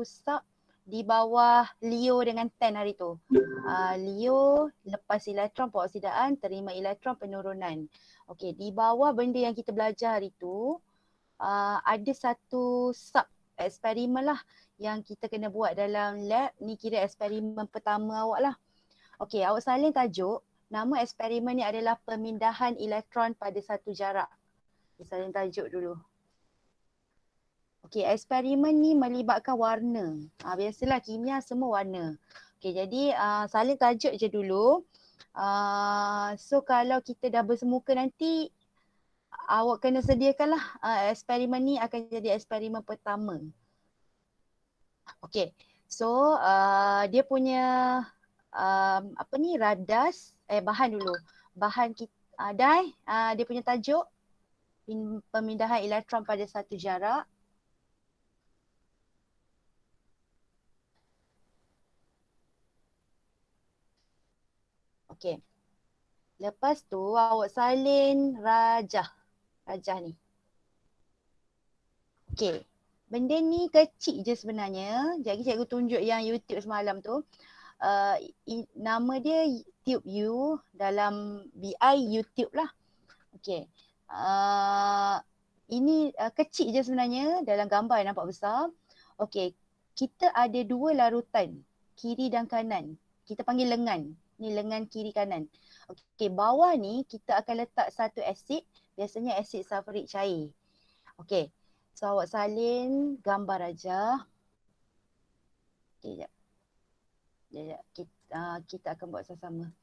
sub di bawah Leo dengan 10 hari tu. Leo lepas elektron peroksidaan, terima elektron penurunan. Okey, di bawah benda yang kita belajar hari tu, ada satu sub eksperimen lah yang kita kena buat dalam lab. Ni kira eksperimen pertama awak lah. Okey, awak salin tajuk. Nama eksperimen ni adalah pemindahan elektron pada satu jarak. Salin tajuk dulu. Okey, eksperimen ni melibatkan warna. Biasalah kimia semua warna. Okey, jadi salin tajuk je dulu. So kalau kita dah bersemuka nanti, awak kena sediakanlah eksperimen ni akan jadi eksperimen pertama. Okey, so dia punya radas, bahan dulu. Bahan kita, dia punya tajuk pemindahan elektron pada satu jarak. Okey. Lepas tu awak salin rajah. Rajah ni. Okey. Benda ni kecil je sebenarnya. Jadi cikgu tunjuk yang YouTube semalam tu. Nama dia Tube U dalam BI YouTube lah. Okey. Ini kecil je sebenarnya, dalam gambar nampak besar. Okey. Kita ada dua larutan, kiri dan kanan. Kita panggil lengan. Ni lengan kiri kanan. Okey, bawah ni kita akan letak satu asid, biasanya asid sulfurik cair. Okey, so awak salin gambar aja. Okey, sekejap. Kita akan buat sama-sama.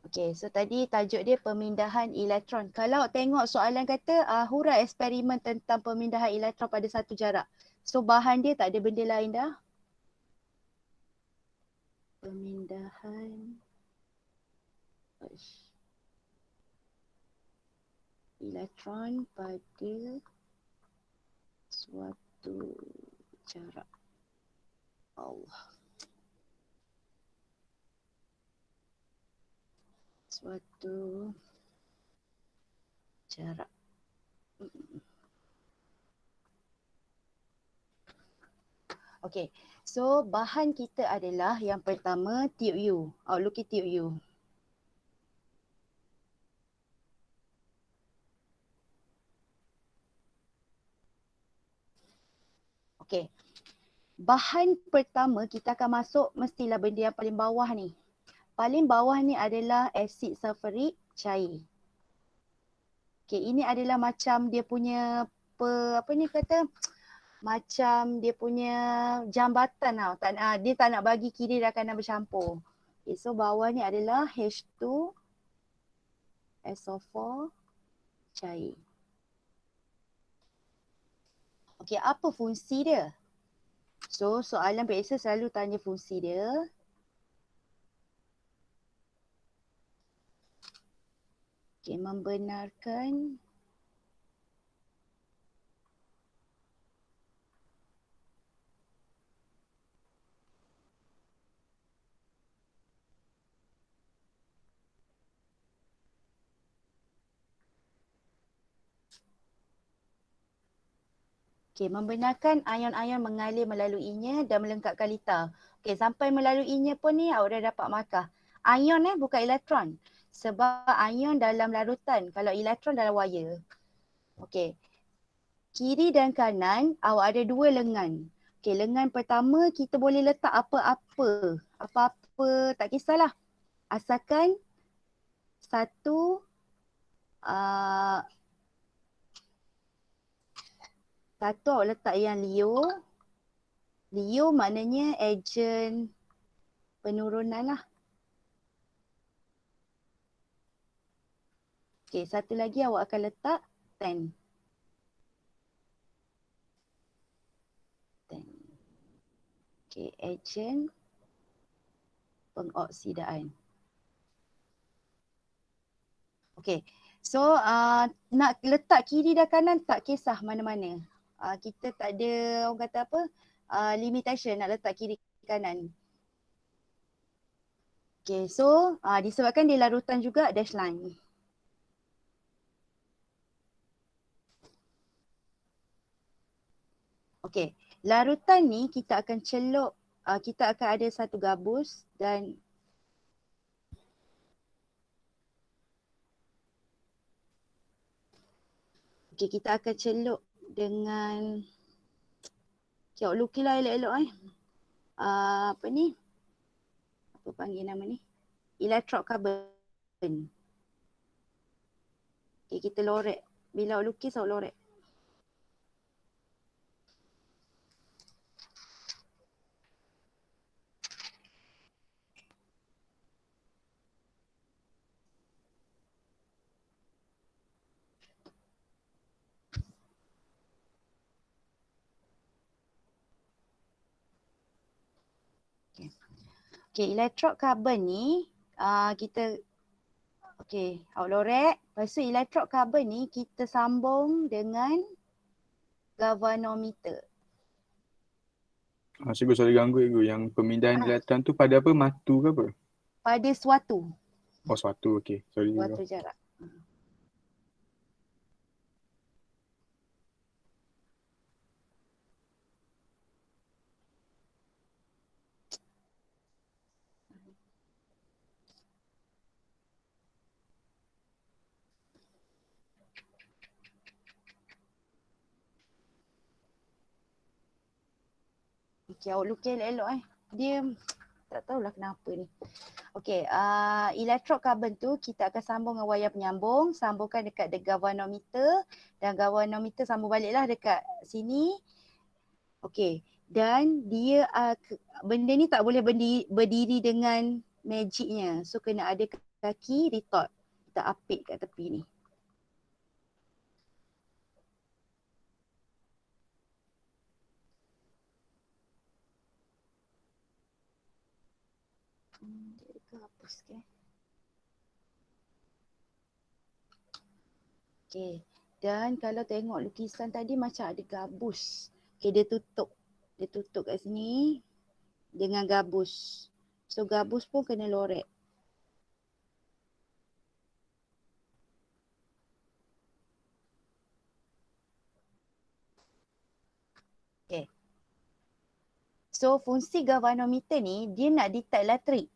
Okey, so tadi tajuk dia pemindahan elektron. Kalau tengok soalan kata hurai eksperimen tentang pemindahan elektron pada satu jarak. So bahan dia tak ada benda lain dah. Pemindahan elektron pada suatu jarak. Allah. Suatu jarak. Okey, so bahan kita adalah yang pertama tube U. Outlook tube U. Okey. Bahan pertama kita akan masuk mestilah benda yang paling bawah ni. Paling bawah ni adalah asid sulfurik cair. Okey, ini adalah macam dia punya macam dia punya jambatan tau. Dia tak nak bagi kiri dan kanan bercampur. Okay, so bawah ni adalah H2 SO4 cair. Okey, apa fungsi dia? So soalan biasa selalu tanya fungsi dia. Okey, membenarkan membenarkan ion-ion mengalir melaluinya dan melengkapkan litar. Okey, sampai melaluinya pun ni awak dah dapat markah. Ion bukan elektron. Sebab ion dalam larutan, kalau elektron dalam wire. Okey. Kiri dan kanan awak ada dua lengan. Okey, lengan pertama kita boleh letak apa-apa. Apa-apa, tak kisahlah. Asalkan satu awak letak yang Leo. Leo maknanya ejen penurunan lah. Okey, satu lagi awak akan letak 10. Okey, ejen pengoksidaan. Okey, so nak letak kiri dan kanan tak kisah mana-mana. Kita tak ada orang kata apa, limitation nak letak kiri kanan. Okay, so disebabkan dia larutan juga dash line. Okey, larutan ni kita akan celup, kita akan ada satu gabus dan kita akan celup dengan awak lukislah elok-elok apa ni? Apa panggil nama ni? Electrode carbon. Kita lorek. Bila awak lukis awak lorek. Electrode carbon ni kita awak lorek. Lepas tu electrode carbon ni kita sambung dengan galvanometer. Cikgu sorry ganggu cikgu. Yang pemindahan elektron tu pada apa? Matu ke apa? Pada suatu. Oh suatu, okey. Sorry. Suatu jarak. Awak lukis elok-elok Dia tak tahulah kenapa ni. Electrode carbon tu kita akan sambung dengan wayar penyambung, sambungkan dekat the galvanometer dan galvanometer sambung baliklah dekat sini. Dan dia benda ni tak boleh berdiri dengan magicnya. So kena ada kaki retort. Kita apit kat tepi ni. Dia hapus ke? Dan kalau tengok lukisan tadi macam ada gabus. Dia tutup. Dia tutup kat sini dengan gabus. So gabus pun kena lorek. So fungsi galvanometer ni dia nak detect elektrik.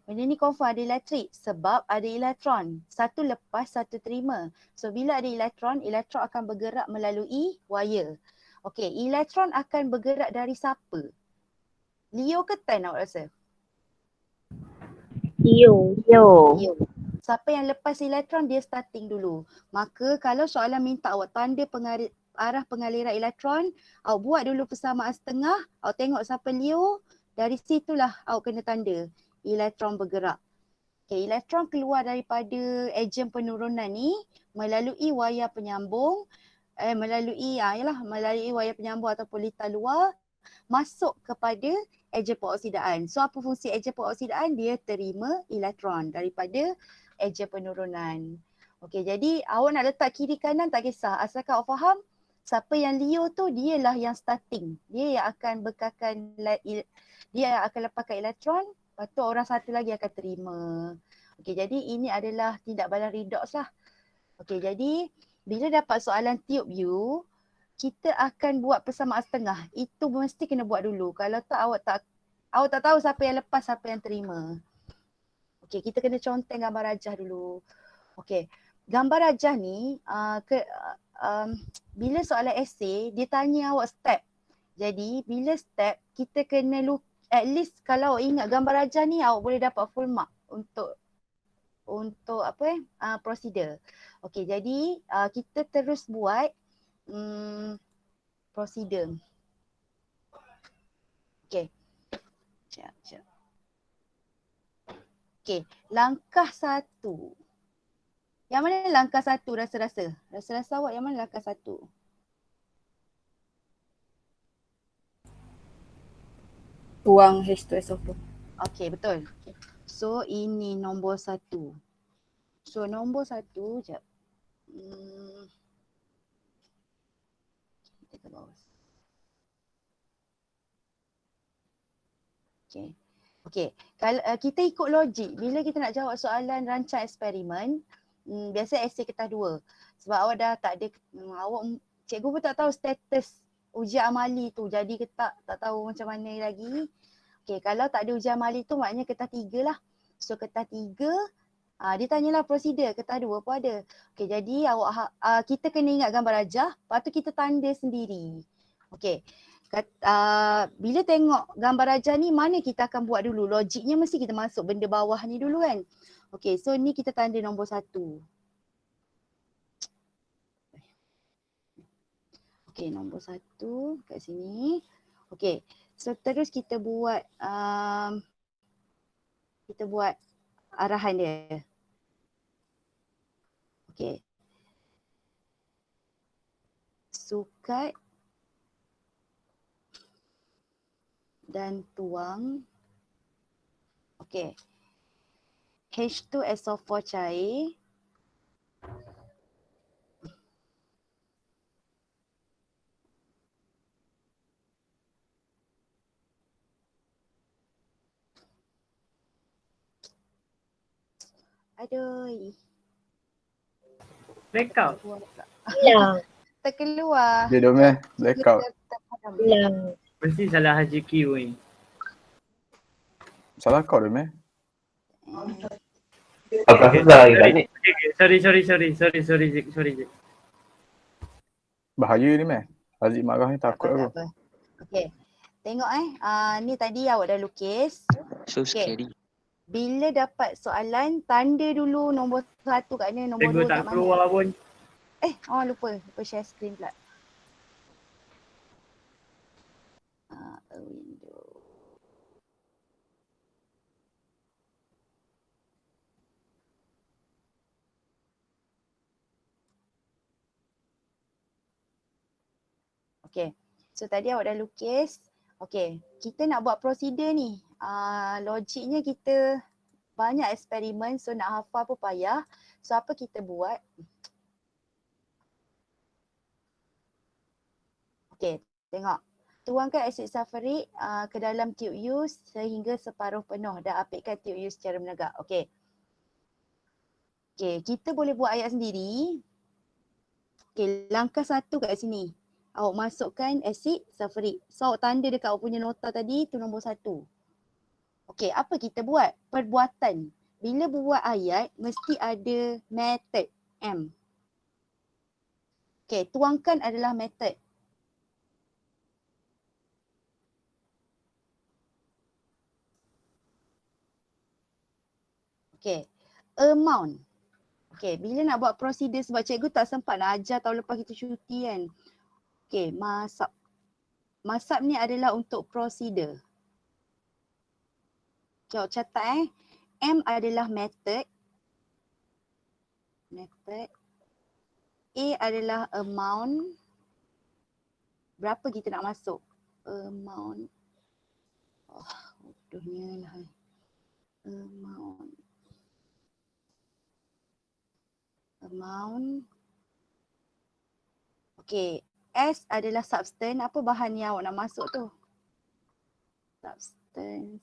Benda ni confirm ada elektrik sebab ada elektron. Satu lepas, satu terima. So bila ada elektron, elektron akan bergerak melalui wire. Elektron akan bergerak dari siapa? Leo ke Tan awak rasa? Leo. Siapa yang lepas elektron dia starting dulu. Maka kalau soalan minta awak tanda arah pengaliran elektron, awak buat dulu persamaan setengah, awak tengok siapa Leo, dari situlah awak kena tanda elektron bergerak. Elektron keluar daripada ejen penurunan ni melalui wayar penyambung, melalui wayar penyambung ataupun litar luar masuk kepada ejen peroksidaan. So apa fungsi ejen peroksidaan? Dia terima elektron daripada ejen penurunan. Jadi awak nak letak kiri kanan tak kisah, asalkan awak faham siapa yang Leo tu dialah yang starting. Dia yang akan dia yang akan lepaskan elektron, lepas tu orang satu lagi akan terima. Jadi ini adalah tindak balas redox lah. Jadi bila dapat soalan tube U, kita akan buat persamaan setengah. Itu mesti kena buat dulu. Kalau tak awak tak tahu siapa yang lepas, siapa yang terima. Kita kena conteng gambar rajah dulu. Gambar rajah ni bila soalan esei dia tanya awak step. Jadi bila step kita kena at least kalau awak ingat gambar rajah ni awak boleh dapat full mark untuk prosedur. Jadi kita terus buat prosedur. Sekejap. Langkah 1. Yang mana langkah 1 rasa-rasa? Rasa-rasa awak yang mana langkah 1? Tuang H2SO4. Betul. So ini nombor 1. So nombor 1, sekejap. Kita ke bawah. Kalau kita ikut logik, bila kita nak jawab soalan rancang eksperimen, biasa esei kertas 2. Sebab awak dah tak ada, cikgu pun tak tahu status ujian amali tu jadi ke tak tahu macam mana lagi. Okay, kalau tak ada ujian amali tu maknanya kertas 3 lah. So kertas 3, dia tanyalah prosedur kertas 2 apa ada. Okay, jadi kita kena ingat gambar rajah, lepas tu kita tanda sendiri. Okay, bila tengok gambar rajah ni mana kita akan buat dulu. Logiknya mesti kita masuk benda bawah ni dulu kan. Okay, so ni kita tanda nombor 1. Okay, nombor 1 kat sini. Okay, so terus kita buat arahan dia. Okay. Sukat dan tuang. Okay. H2SO4 cair. Aduh. Blackout. Hilang. Terkeluar. Dia dom blackout. Hilang. Mesti salah HJQ ni. Salah kau dom Apakah dah hilang ni? Sorry Zik. Bahaya ni Haziq marah ni takut aku. Tak apa. Okay. Tengok ni tadi awak dah lukis. So scary. Bila dapat soalan, tanda dulu nombor 1 kat mana, nombor 2 Cikgu kat tak mana. keluar pun. Lupa share screen pula. A window. Okay, so tadi awak dah lukis. Okay, kita nak buat prosedur ni. Logiknya kita banyak eksperimen, so nak hafal pun payah. So apa kita buat? Okay, tengok. Tuangkan asid sulfurik ke dalam tube U sehingga separuh penuh dan apitkan tube U secara menegak. Okay. Okay, kita boleh buat ayat sendiri. Okay, langkah 1 kat sini. Awak masukkan asid sulfurik. So awak tanda dekat awak punya nota tadi tu nombor 1. Okay, apa kita buat? Perbuatan. Bila buat ayat, mesti ada method M. Okay, tuangkan adalah method. Okay, amount. Okay, bila nak buat prosedur sebab cikgu tak sempat nak ajar tahun lepas kita cuti kan. Okay, masab. Masab ni adalah untuk prosedur. Okay, awak catat M adalah method. Method. A adalah amount. Berapa kita nak masuk? Amount. Bodohnya lah. Amount. Okay. S adalah substance. Apa bahan yang awak nak masuk tu? Substance.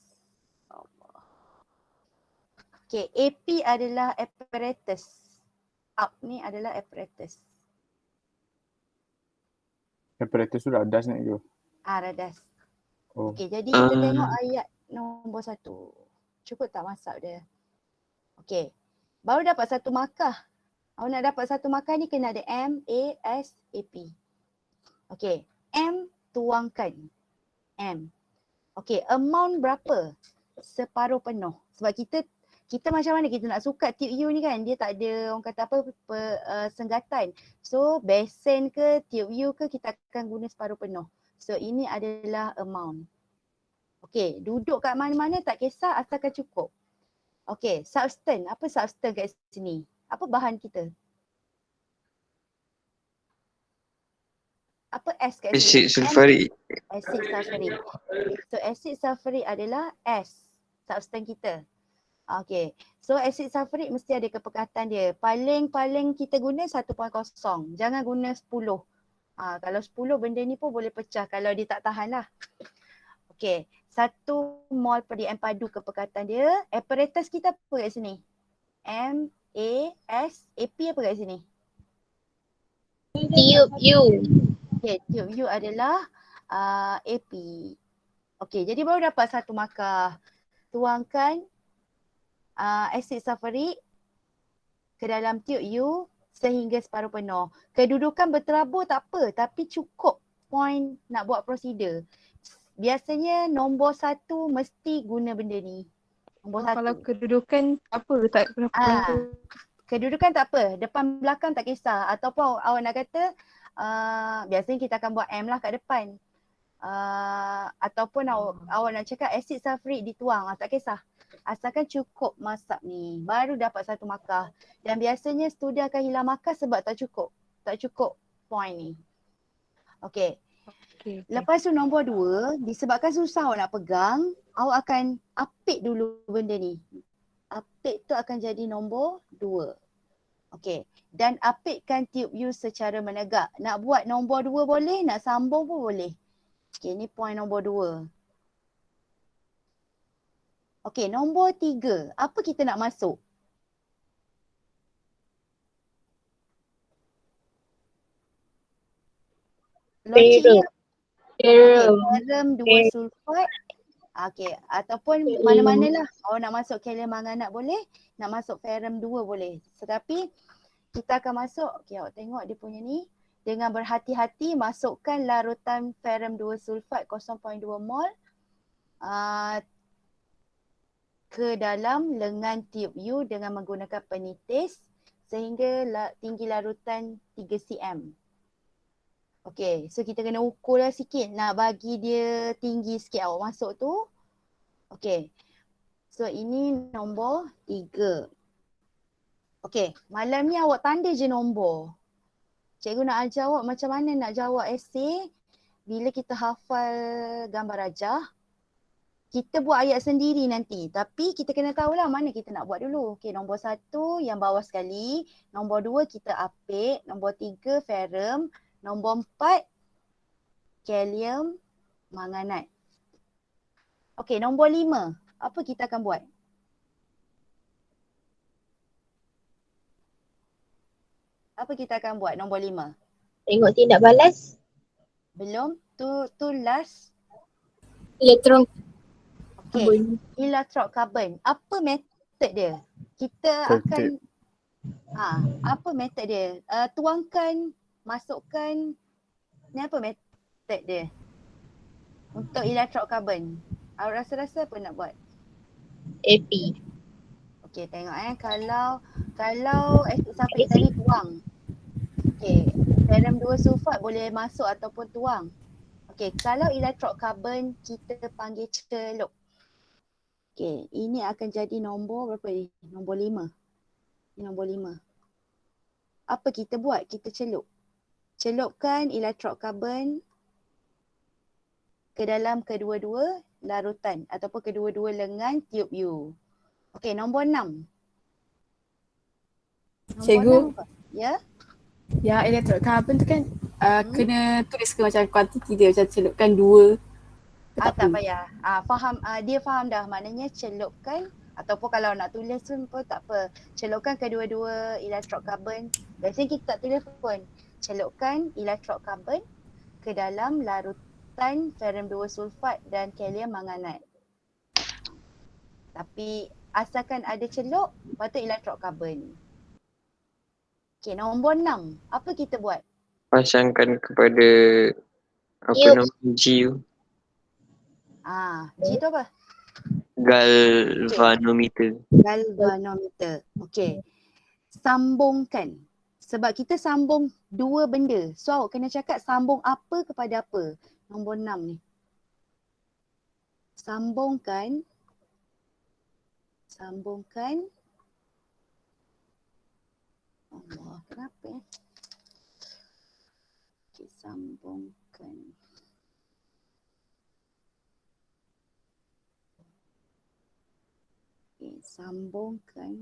Okay. AP adalah apparatus. Up ni adalah apparatus. Apparatus tu radas nak ke? Radas. Oh. Okay. Jadi kita tengok ayat nombor 1. Cukup tak masak dia? Okay. Baru dapat 1 markah. Awak nak dapat 1 markah ni kena ada M, A, S, A, P. Okay. M tuangkan. M. Okay. Amount berapa? Separuh penuh. Sebab kita macam mana kita nak sukat tube U ni kan, dia tak ada orang kata apa senggatan. So besen ke tube U ke kita akan guna separuh penuh. So ini adalah amount. Okay, duduk kat mana-mana tak kisah asalkan cukup. Okay, substance. Apa substance kat sini? Apa bahan kita? Apa S kat sini? Asid sulfurik. Asid sulfurik. So asid sulfurik adalah S, substance kita. Okay, so asid sulfurik mesti ada kepekatan dia. Paling kita guna 1.0. Jangan guna 10. Kalau 10 benda ni pun boleh pecah kalau dia tak tahan lah. Okay, 1 mol per DM padu kepekatan dia. Apparatus kita apa kat sini? M, A, S, A, P apa kat sini? Tube U. Okay, tube U adalah AP. Okay, jadi baru dapat 1 markah. Tuangkan asid sulfurik ke dalam tube U sehingga separuh penuh. Kedudukan berterabur tak apa, tapi cukup point nak buat prosedur. Biasanya nombor 1 mesti guna benda ni. Nombor 1. Kalau kedudukan apa tak berapa. Kedudukan tak apa, depan belakang tak kisah. Ataupun awak nak kata biasanya kita akan buat M lah kat depan. Ataupun awak nak cakap asid sulfurik dituang, tak kisah. Asalkan cukup masak ni, baru dapat 1 markah. Dan biasanya studi akan hilang markah sebab tak cukup point ni. Okay. Okay. Lepas tu nombor 2, disebabkan susah awak nak pegang, awak akan apit dulu benda ni. Apit tu akan jadi nombor 2. Okay. Dan apitkan tube U secara menegak. Nak buat nombor 2 boleh, nak sambung pun boleh. Okay, ni point nombor 2. Okay, nombor 3. Apa kita nak masuk? Logiknya ferrum 2 sulfat. Okay, ataupun mana-manalah. Awak nak masuk kalium manganat boleh, nak masuk ferrum 2 boleh. Tetapi kita akan masuk, okay awak tengok dia punya ni. Dengan berhati-hati masukkan larutan ferrum 2 sulfat 0.2 mol ke dalam lengan tube U dengan menggunakan penitis sehingga tinggi larutan 3 cm. Okay, so kita kena ukur lah sikit nak bagi dia tinggi sikit awak masuk tu. Okay, so ini nombor 3. Okay, malam ni awak tanda je nombor. Cikgu nak ajar awak macam mana nak jawab esei bila kita hafal gambar rajah. Kita buat ayat sendiri nanti, tapi kita kena tahulah mana kita nak buat dulu. Okay, nombor 1 yang bawah sekali, nombor 2 kita apit, nombor 3 ferrum, nombor 4 kalium manganat. Okay, nombor 5, apa kita akan buat? Apa kita akan buat nombor 5? Tengok tindak balas. Belum, tu last. Elektron. Okay, electrocarbon. Apa method dia? Kita akan apa method dia? Tuangkan, masukkan. Ni apa method dia? Untuk electrocarbon. Awak rasa-rasa apa nak buat? AP. Okay, tengok kalau asid sulfurik tadi tuang. Okay, ferrum 2 sulfat boleh masuk ataupun tuang. Okay, kalau electrocarbon kita panggil celup. Okay, ini akan jadi nombor berapa ni? Nombor 5. Ini nombor 5. Apa kita buat? Kita celup. Celupkan electrocarbon ke dalam kedua-dua larutan ataupun kedua-dua lengan tube U. Okey, nombor 6. Cikgu. 6, ya? Yang electrocarbon tu kan kena tulis ke macam kuantiti dia macam celupkan 2. Tak payah. Faham, dia faham dah. Maknanya celupkan ataupun kalau nak tulis pun tak apa. Celupkan kedua-dua electrocarbon. Biasanya kita tak tulis pun. Celupkan electrocarbon ke dalam larutan ferrum 2 sulfat dan kalium manganat. Tapi asalkan ada celup, patut electrocarbon. Okey, nombor 6. Apa kita buat? Pasangkan kepada nama G. G tu apa? Galvanometer. Galvanometer. Okey. Sambungkan. Sebab kita sambung 2 benda. So awak kena cakap sambung apa kepada apa. Nombor 6 ni. Sambungkan. Allah, kenapa ya? Okay, sambungkan. Okay, sambungkan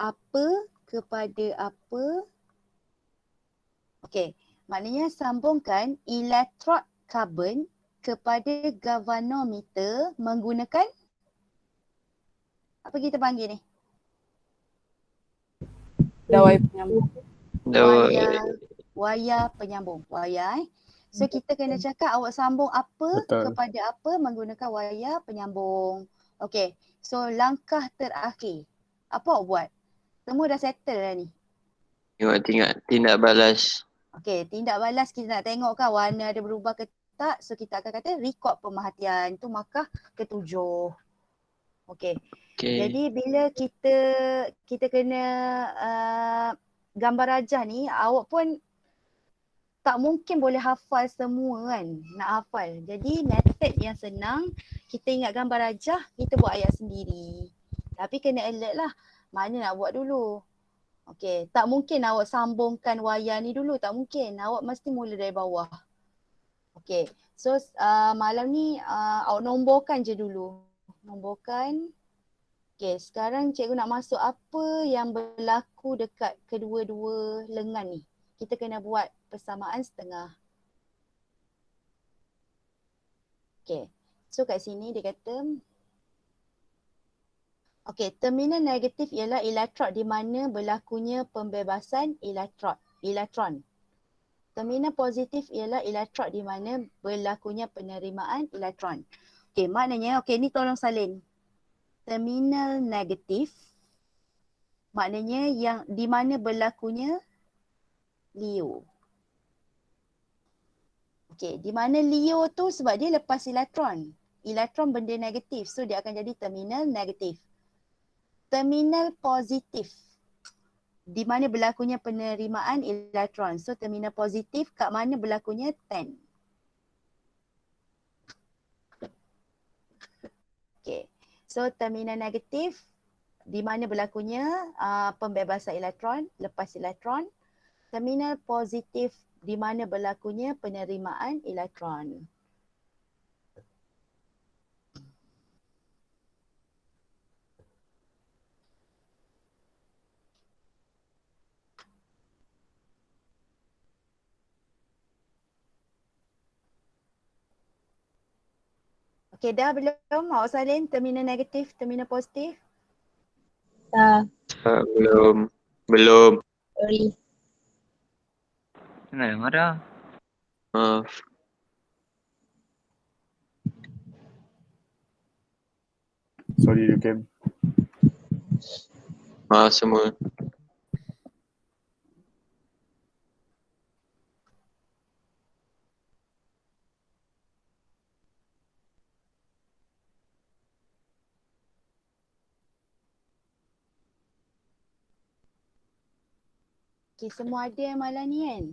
apa kepada apa. Okey, maknanya sambungkan elektrod karbon kepada galvanometer menggunakan apa kita panggil ni? Dawai penyambung. Wayar penyambung. Wayar So kita kena cakap awak sambung apa Betul. kepada apa menggunakan wayar penyambung. Okay. So langkah terakhir. Apa awak buat? Semua dah settle dah ni. Tengok tindak balas. Okay. Tindak balas kita nak tengok kan warna ada berubah ke tak. So kita akan kata rekod pemerhatian. Tu markah ketujuh. Okay. Jadi bila kita kena gambar rajah ni, awak pun tak mungkin boleh hafal semua kan, nak hafal. Jadi method yang senang, kita ingat gambar rajah, kita buat ayat sendiri. Tapi kena alert lah, mana nak buat dulu. Okay, tak mungkin awak sambungkan wayar ni dulu, tak mungkin. Awak mesti mula dari bawah. Okay, so malam ni awak nomborkan je dulu. Nomborkan. Okay, sekarang cikgu nak masuk apa yang berlaku dekat kedua-dua lengan ni. Kita kena buat persamaan setengah. Okay, so kat sini dia kata, okay, terminal negatif ialah elektrod di mana berlakunya pembebasan elektron. Terminal positif ialah elektrod di mana berlakunya penerimaan elektron. Okay, maknanya, okay ni tolong salin. Terminal negatif maknanya yang di mana berlakunya LEO. Okay, di mana LEO tu sebab dia lepas elektron. Elektron benda negatif, so dia akan jadi terminal negatif. Terminal positif, di mana berlakunya penerimaan elektron. So terminal positif kat mana berlakunya 10. Okay, so terminal negatif di mana berlakunya pembebasan elektron, lepas elektron. Terminal positif di mana berlakunya penerimaan elektron. Okey, dah belum? Awak salin terminal negatif, terminal positif? Belum. Sorry. Jangan marah. Maaf. Sorry Rukem. Maaf semua. Okey, semua ada yang malam ni kan?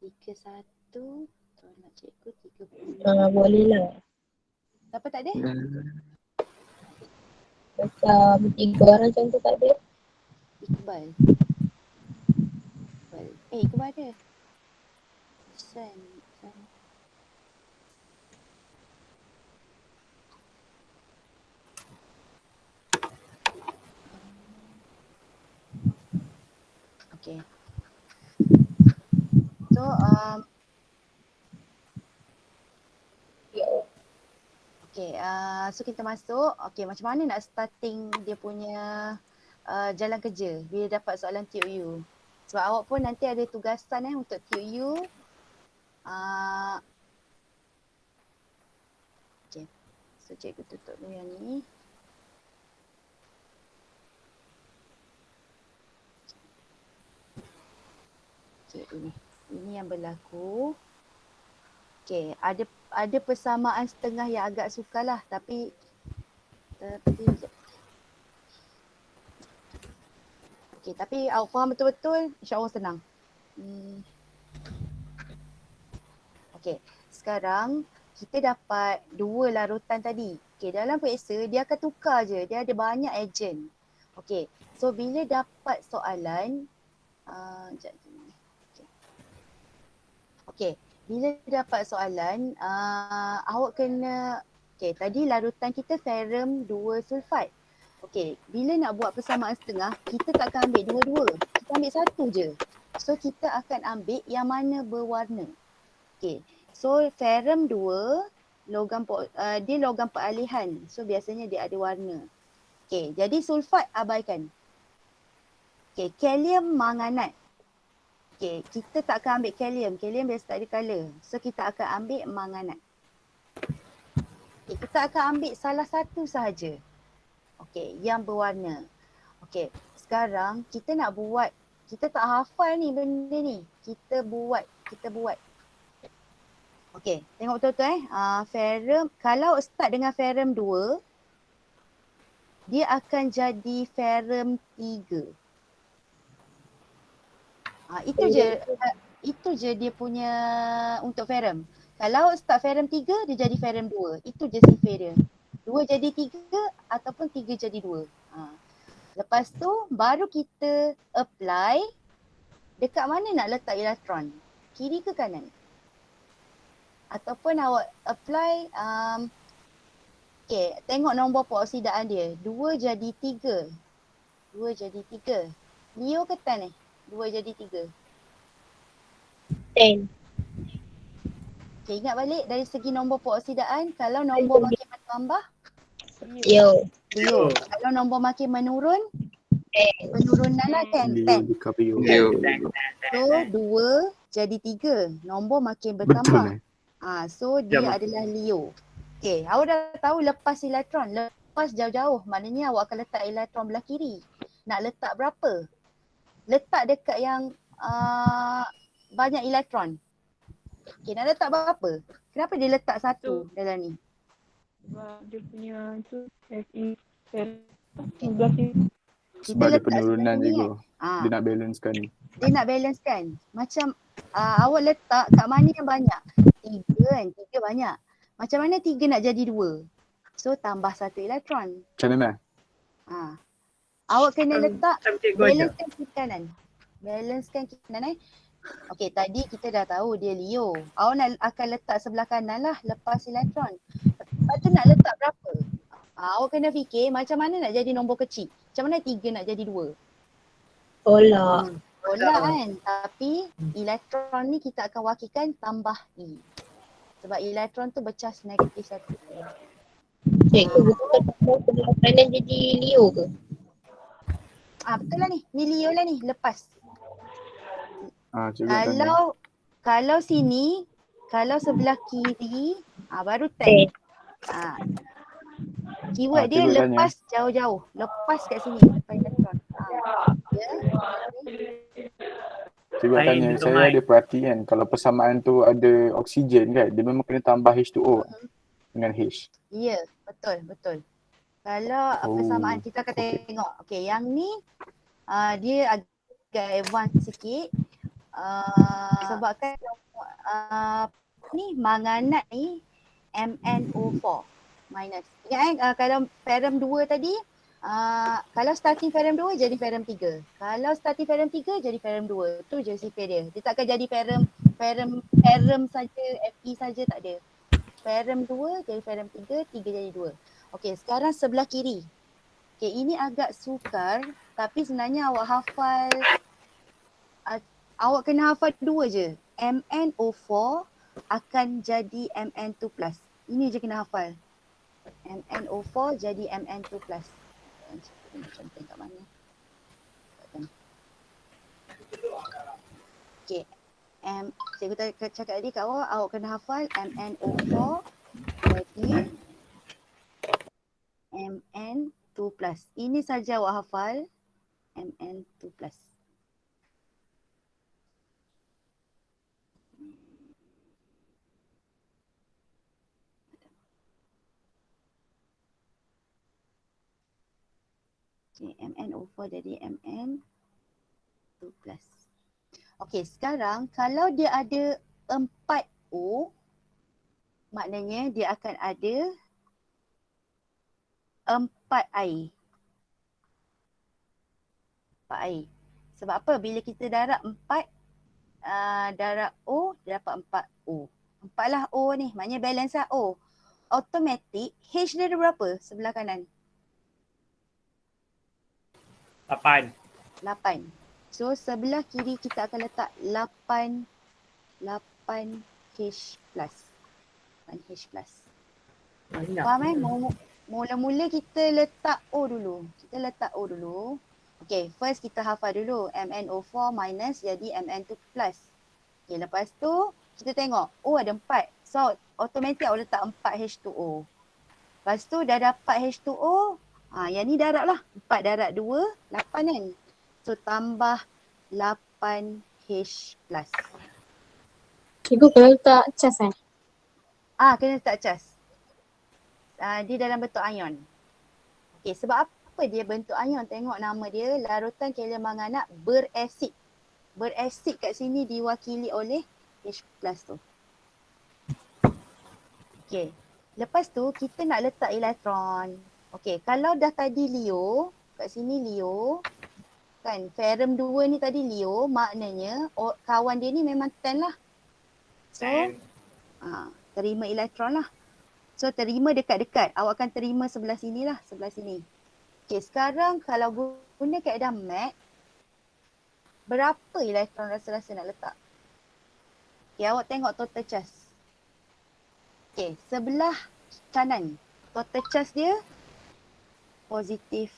31, tolak cikgu 30. Boleh lah. Siapa tak ada? Macam 3 orang macam tu tak ada. Iqbal. Iqbal ada. Sen. Okay. So, okay, so kita masuk. Okay, macam mana nak starting dia punya jalan kerja bila dapat soalan TOU. Sebab awak pun nanti ada tugasan untuk TOU. Okay, so cikgu tutup dulu yang ni. Okay, ini yang berlaku. Okay, ada persamaan setengah yang agak sukar lah, tapi okay, tapi awak faham betul-betul, insyaAllah senang. Okay, sekarang kita dapat 2 larutan tadi. Okay, dalam periksa dia akan tukar je, dia ada banyak ejen. Okay, so bila dapat soalan, okay, bila dapat soalan, awak kena, okay, tadi larutan kita ferrum 2 sulfat. Okay, bila nak buat persamaan setengah, kita tak akan ambil dua-dua. Kita ambil satu je. So, kita akan ambil yang mana berwarna. Okay, so ferrum 2, dia logam peralihan. So, biasanya dia ada warna. Okay, jadi sulfat abaikan. Okay, kalium manganat. Okay, kita tak akan ambil kalium. Kalium biasa tak ada colour. So kita akan ambil manganat. Okay, kita akan ambil salah satu sahaja. Okay, yang berwarna. Okay, sekarang kita nak buat, kita tak hafal ni benda ni. Kita buat. Okay, tengok betul-betul ferrum, kalau start dengan ferrum 2, dia akan jadi ferrum 3. Itu je dia punya untuk ferrum. Kalau start ferrum 3, dia jadi ferrum 2. Itu je sifir dia. 2 jadi 3 ataupun 3 jadi 2. Lepas tu baru kita apply dekat mana nak letak elektron. Kiri ke kanan? Ataupun awak apply, okay, tengok nombor peroksidaan dia. 2 jadi 3. 2 jadi 3. Leo ke tan 2 jadi 3. 10. Okay, ingat balik dari segi nombor peroksidaan, kalau nombor makin bertambah, Leo. Leo. Kalau nombor makin menurun, penurunan lah kan, Leo 10. DiCaprio. Leo. So 2 jadi 3. Nombor makin Betul bertambah. So dia adalah Leo. Okay, awak dah tahu lepas elektron. Lepas jauh-jauh, maknanya awak akan letak elektron belah kiri. Nak letak berapa? Letak dekat yang banyak elektron. Okay, nak letak berapa? Kenapa dia letak satu dalam ni? Sebab dia punya tu FE sebelah sini. Sebab dia letak penurunan sebelah ni juga. kan? Dia nak balancekan. Dia nak balance kan. Macam awak letak kat mana yang banyak? 3 kan? 3 banyak. Macam mana 3 nak jadi 2? So tambah 1 elektron. Macam mana? Awak kena letak Cikgu ajar. balancekan kiri kanan. Balancekan kiri kanan Okey, tadi kita dah tahu dia Leo. Awak akan letak sebelah kanan lah lepas elektron. Lepas tu nak letak berapa? Awak kena fikir macam mana nak jadi nombor kecil. Macam mana 3 nak jadi 2? Tolak. Tolak kan. Tapi elektron ni kita akan wakilkan tambah E. Sebab elektron tu bercas negatif 1. Cikgu bukan sebelah kanan jadi Leo ke? Betul lah ni. Ni Leo lah ni. Lepas. Cikgu nak tanya. Kalau sini, kalau sebelah kiri, baru 10. Keyword dia cikgu lepas jauh-jauh. Lepas kat sini. Lepas elektron. Ya. Cikgu nak tanya, saya ada perhati kan, kalau persamaan tu ada oksigen kan, dia memang kena tambah H2O dengan H. Ya, betul. Kalau persamaan kita akan tengok. Okey, yang ni dia agak advance sikit. Sebabkan ni manganat ni MnO4 minus. Ingat kalau ferrum 2 tadi, kalau starting ferrum 2 jadi ferrum 3. Kalau starting ferrum 3 jadi ferrum 2. Tu je sifir dia. Dia takkan jadi ferrum saja, Fe saja tak ada. Ferrum 2 jadi ferrum 3, 3 jadi 2. Okey, sekarang sebelah kiri. Okey, ini agak sukar tapi sebenarnya awak hafal, awak kena hafal 2 je. MnO4 akan jadi Mn2+. Ini je kena hafal. MnO4 jadi Mn2+. Contoh kat mana? Okey. Cikgu cakap tadi kat awak kena hafal MnO4 jadi Mn2+. Ini saja awak hafal Mn2+. Okay, MnO4 jadi Mn2+. Okey, sekarang kalau dia ada 4O, maknanya dia akan ada 4 air. 4 air. Sebab apa? Bila kita darab 4, darab O, dia dapat 4O. 4 lah O ni, maknanya balance lah O. Automatic, H dia ada berapa sebelah kanan? 8. 8. So sebelah kiri kita akan letak 8H+. 8H+. Faham Mula-mula kita letak O dulu. Okay, first kita hafal dulu. MnO4 minus jadi Mn2 plus. Okay, lepas tu kita tengok. Oh ada 4. So automatic awak letak 4 H2O. Lepas tu dah dapat H2O. Yang ni darat lah. 4 darat 2, 8 kan. So tambah 8H plus. Cikgu kalau letak cas Kena letak cas. Dia dalam bentuk ion. Okay, sebab apa dia bentuk ion? Tengok nama dia, larutan kalium manganat berasid. Berasid kat sini diwakili oleh H plus tu. Okay, lepas tu kita nak letak elektron. Okay, kalau dah tadi Leo, kat sini Leo, kan ferrum 2 ni tadi Leo, maknanya kawan dia ni memang 10 lah. So, terima elektron lah. So terima dekat-dekat. Awak akan terima sebelah sini lah. Sebelah sini. Okay, sekarang kalau guna kaedah mat, berapa elektron rasa-rasa nak letak? Okay, awak tengok total charge. Okay, sebelah kanan. Total charge dia positif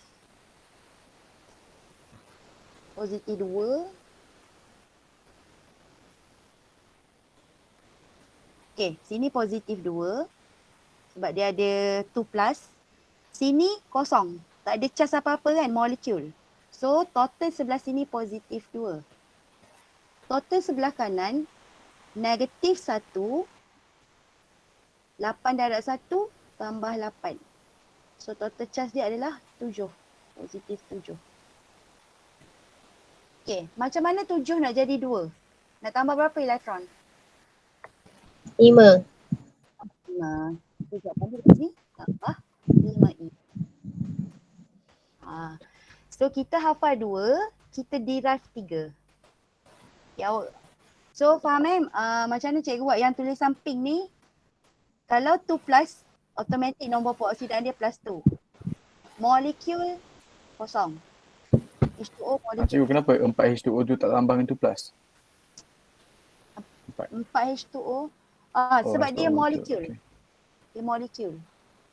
2. Okay, sini positif 2. Sebab dia ada 2 plus. Sini kosong. Tak ada charge apa-apa kan, molekul. So total sebelah sini positif 2. Total sebelah kanan negatif 1. 8 darab 1 tambah 8. So total charge dia adalah 7. Positif 7. Okay, macam mana 7 nak jadi 2? Nak tambah berapa elektron? 5. 5. Sekejap, ambil kat sini. Tambah 5E. So kita hafal 2, kita derive 3. Okay, so faham macam mana cikgu buat yang tulisan pink ni? Kalau 2 plus, automatik nombor peroksidan dia plus 2. Molekul kosong. H2O molekul. Cikgu kenapa 4H2O tu tak tambah dengan 2 plus? 4H2O. Sebab dia molekul. Okay. Dia molekul.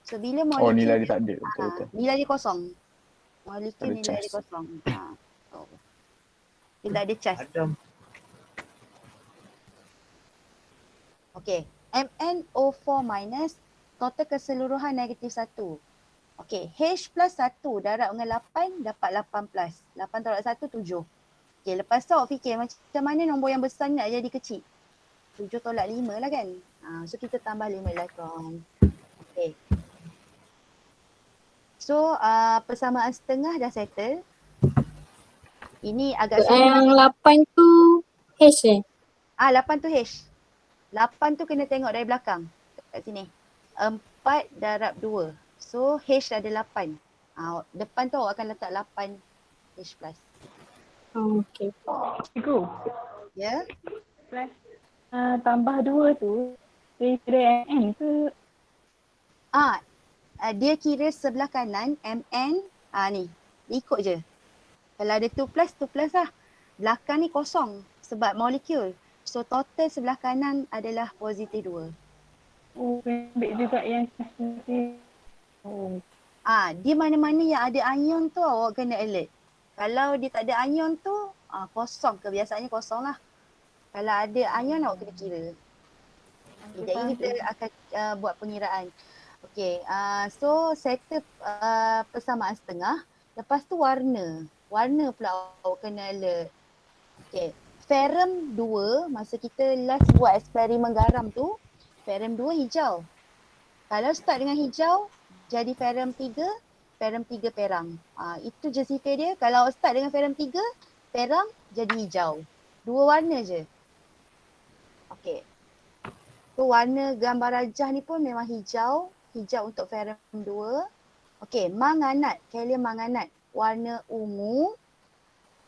So bila molekul nilai dia tak ada. Betul-betul. Nilai dia kosong. Molekul nilai charge. dia kosong. Dia tak ada charge. Okay. MnO4 minus total keseluruhan negatif 1. Okay. H plus 1 darab dengan 8 dapat 8 plus. 8 tolak 1, 7. Okay. Lepas tu awak fikir macam mana nombor yang besar ni nak jadi kecil. 7 tolak 5 lah kan. So kita tambah 5 elektron. Okay. So persamaan setengah dah settle. Ini agak sulit. Yang 8 tu H 8 tu H. 8 tu kena tengok dari belakang. Kat sini. 4 darab 2. So H ada 8. Depan tu awak akan letak 8 H plus. Okay. Cikgu, Ya. plus tambah 2 tu daripada Mn ke? Dia kira sebelah kanan Mn. Ni. Ikut je. Kalau ada 2 plus lah. Belakang ni kosong sebab molekul. So total sebelah kanan adalah positif 2. Oh, ambil juga yang positif. Oh. Dia mana-mana yang ada ion tu awak kena alert. Kalau dia tak ada ion tu, kosong. Kebiasaannya kosong lah. Kalau ada ion awak kena kira. Okay, jadi kita akan buat pengiraan. Okay, so settle persamaan setengah. Lepas tu warna. Warna pula awak kena alert. Okay, ferrum 2, masa kita last buat eksperimen garam tu, ferrum 2 hijau. Kalau start dengan hijau, jadi ferrum 3, ferrum 3 perang. Itu je sifat dia. Kalau awak start dengan ferrum 3, perang jadi hijau. 2 warna je. Okay. So warna gambar rajah ni pun memang hijau. Hijau untuk ferrum 2. Okay, manganat, kalium manganat. Warna ungu.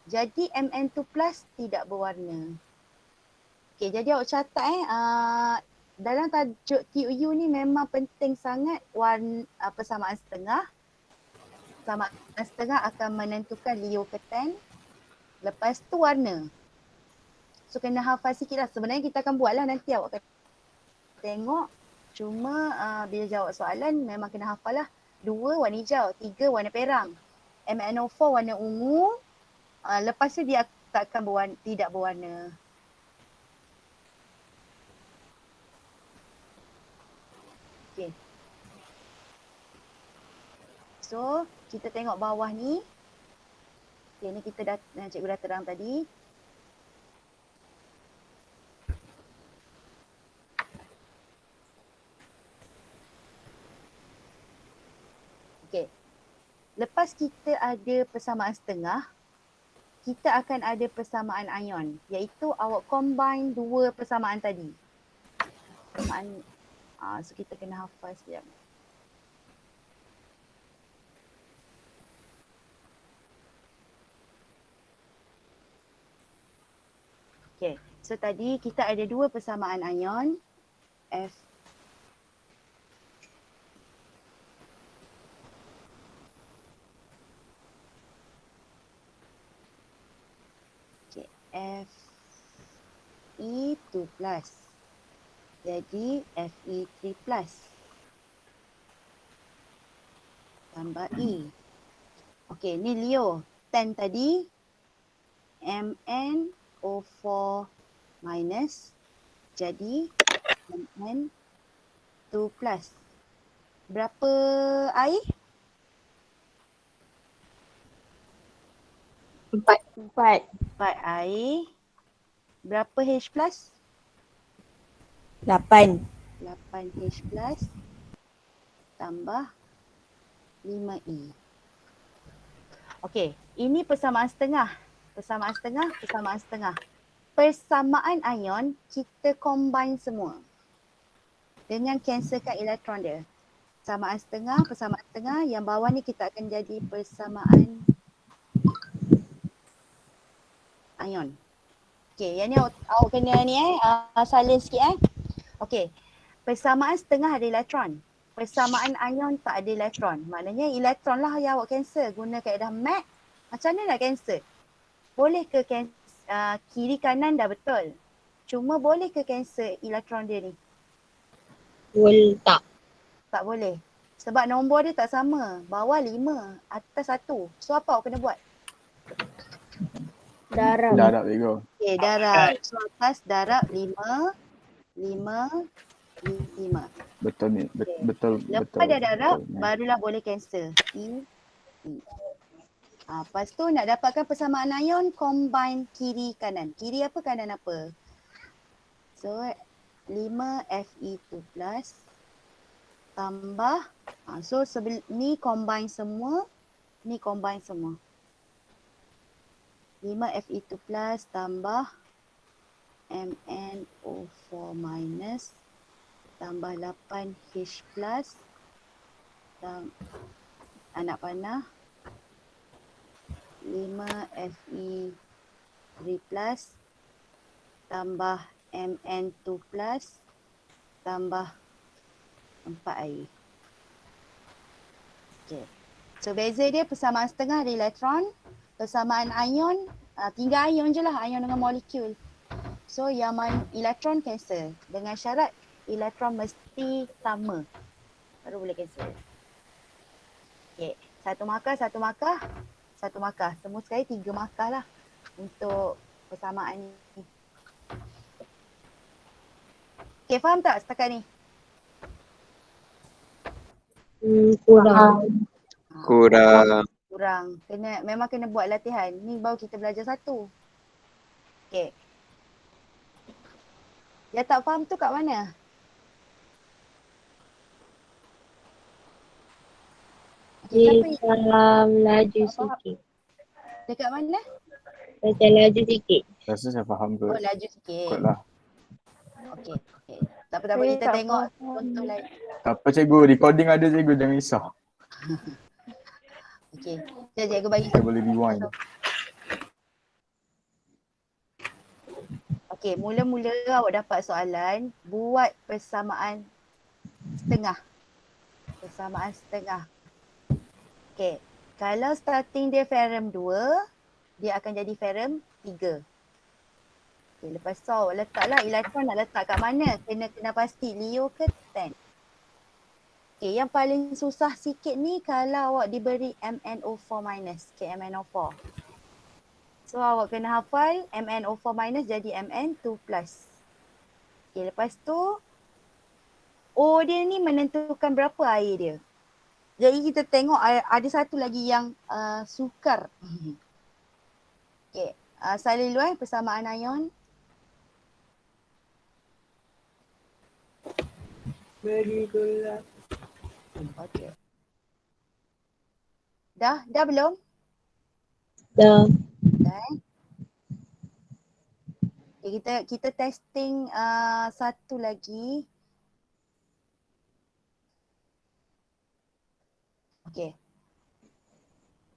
Jadi Mn2 plus tidak berwarna. Okay, jadi awak catat dalam tajuk TUU ni memang penting sangat warna persamaan setengah. Persamaan setengah akan menentukan Leo ke 10. Lepas tu warna. So kena hafal sikit lah. Sebenarnya kita akan buat lah nanti awak akan tengok. Cuma bila jawab soalan memang kena hafal lah. 2 warna hijau, 3 warna perang. MnO4 warna ungu. Lepas tu dia takkan tidak berwarna. Okay. So, kita tengok bawah ni. Okay, ni kita cikgu dah terang tadi. Okay. Lepas kita ada persamaan setengah, kita akan ada persamaan ion, iaitu awak combine dua persamaan tadi. So kita kena hafal sekejap. Okay, so tadi kita ada dua persamaan ion, F Fe2 plus. Jadi Fe3 plus. Tambah E. Okey, ni Leo. 10 tadi. MnO4 minus. Jadi Mn2 plus. Berapa air? 4. 4 air. Berapa H plus? 8. 8 H plus tambah 5E. Okey, ini persamaan setengah. Persamaan setengah, persamaan setengah. Persamaan ion kita combine semua dengan cancelkan elektron dia. Persamaan setengah, yang bawah ni kita akan jadi persamaan ion. Okey, yang ni awak kena ni salin sikit Okey, persamaan setengah ada elektron. Persamaan ion tak ada elektron. Maknanya elektron lah yang awak cancel guna kaedah mat. Macam mana nak cancel? Boleh ke kiri kanan dah betul. Cuma boleh ke cancel elektron dia ni? Tak. Tak boleh. Sebab nombor dia tak sama. Bawah 5, atas 1. So apa awak kena buat? Darab cikgu. Okay, darab. So atas darab 5. Betul ni. Betul. Lepas dah darab, barulah boleh cancel. E. Lepas tu nak dapatkan persamaan ion, combine kiri kanan. Kiri apa, kanan apa? So 5Fe2 plus tambah. So ni combine semua. Ni combine semua. 5Fe2 plus tambah MnO4 minus tambah 8H plus anak panah 5Fe3 plus tambah Mn2 plus tambah 4 air. Okay. So beza dia persamaan setengah ada elektron. Persamaan ion, tinggal ion je lah, ion dengan molekul. So yang elektron cancel dengan syarat elektron mesti sama. Baru boleh cancel. Okay, satu markah. Semua sekali 3 markah lah untuk persamaan ni. Okay, faham tak setakat ni? Kurang. Memang kena buat latihan. Ni baru kita belajar satu. Okay. Yang tak faham tu kat mana? Laju sikit. Dekat mana? Macam laju sikit. Rasa saya faham kot. Oh, laju sikit. Kot lah. Okay. Tak apa, kita tengok contoh lain. Tak apa cikgu, recording ada cikgu, jangan risau. Okay, cikgu bagi. Kita boleh rewind. Okay, mula-mula awak dapat soalan, buat persamaan setengah. Okay, kalau starting dia ferrum 2, dia akan jadi ferrum 3. Okay, lepas tu awak letaklah elektron nak letak kat mana. Kena pasti Leo ke 10. Okay, yang paling susah sikit ni kalau awak diberi MnO4 minus, KMnO4. So awak kena hafal MnO4 minus jadi Mn2 plus. Okay, lepas tu O dia ni menentukan berapa air dia. Jadi kita tengok ada satu lagi yang sukar. Okay, salin dulu persamaan ion. Beri gula. Okay. Dah belum? Dah. Dah. Okay, kita testing satu lagi. Okay.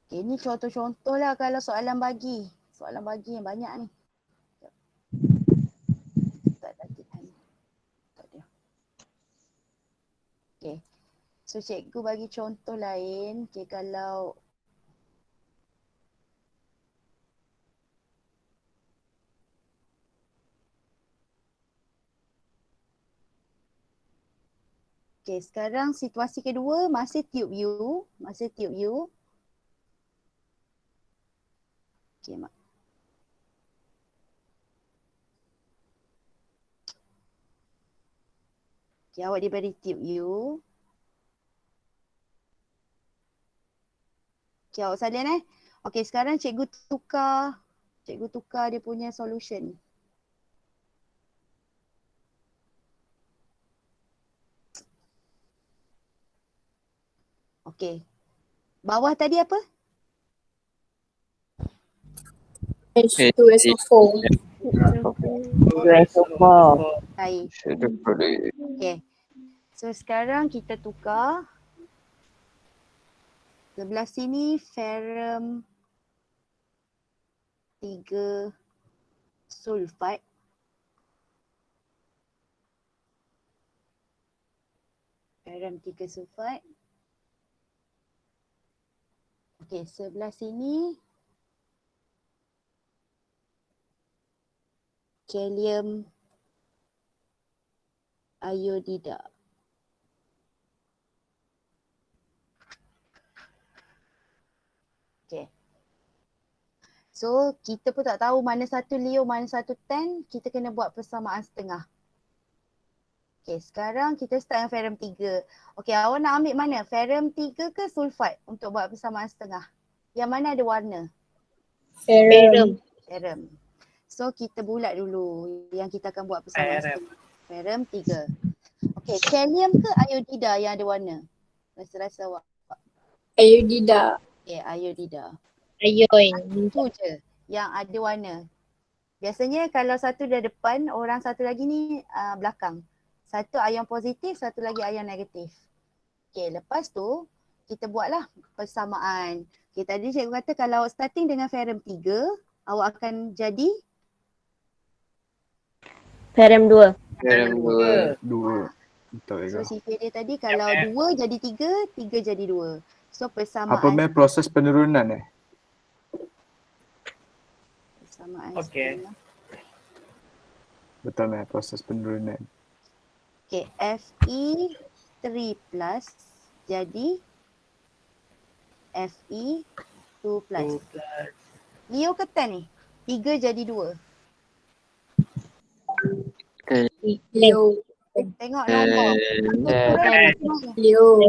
Okay, ni contoh-contoh lah kalau soalan bagi. Soalan bagi yang banyak ni. Tak ada time. Tak ada. Okay. So cikgu bagi contoh lain. Okay, kalau okay, sekarang situasi kedua masih tube U. Okay, mak. Okay, awak diberi tube U. Okay, awak salin Okay, sekarang cikgu tukar dia punya solution. Okay. Bawah tadi apa? H2SO4. Air. Sudah boleh. Okay. So sekarang kita tukar. Sebelah sini ferrum 3 sulfat. Ferrum 3 sulfat. Okay, sebelah sini kalium iodida. Okay. So kita pun tak tahu mana satu Leo, mana satu Ten. Kita kena buat persamaan setengah. Okay, sekarang kita start dengan ferrum 3. Okay, awak nak ambil mana? Ferrum 3 ke sulfat untuk buat persamaan setengah? Yang mana ada warna? Ferrum. Ferrum. So kita bulat dulu yang kita akan buat persamaan setengah. Ferrum 3. Okay, kalium ke iodida yang ada warna? Rasa-rasa awak. Iodida. Okay, iodida. Ion. Itu je yang ada warna. Biasanya kalau satu dah depan, orang satu lagi ni belakang. Satu ion positif, satu lagi ion negatif. Okay, lepas tu kita buatlah persamaan. Okay, tadi cikgu kata kalau starting dengan ferrum 3, awak akan jadi? Ferrum 2. Ferrum 2. Betul So juga. sifir dia tadi kalau 2 jadi 3, 3 jadi 2. So persamaan. Apa main proses penurunan Persamaan Okey. setengah. Betul main proses penurunan. Okay, Fe 3 plus jadi Fe 2 plus. Leo ke Ten ni? 3 jadi 2. Leo. Tengok nombor. Leo.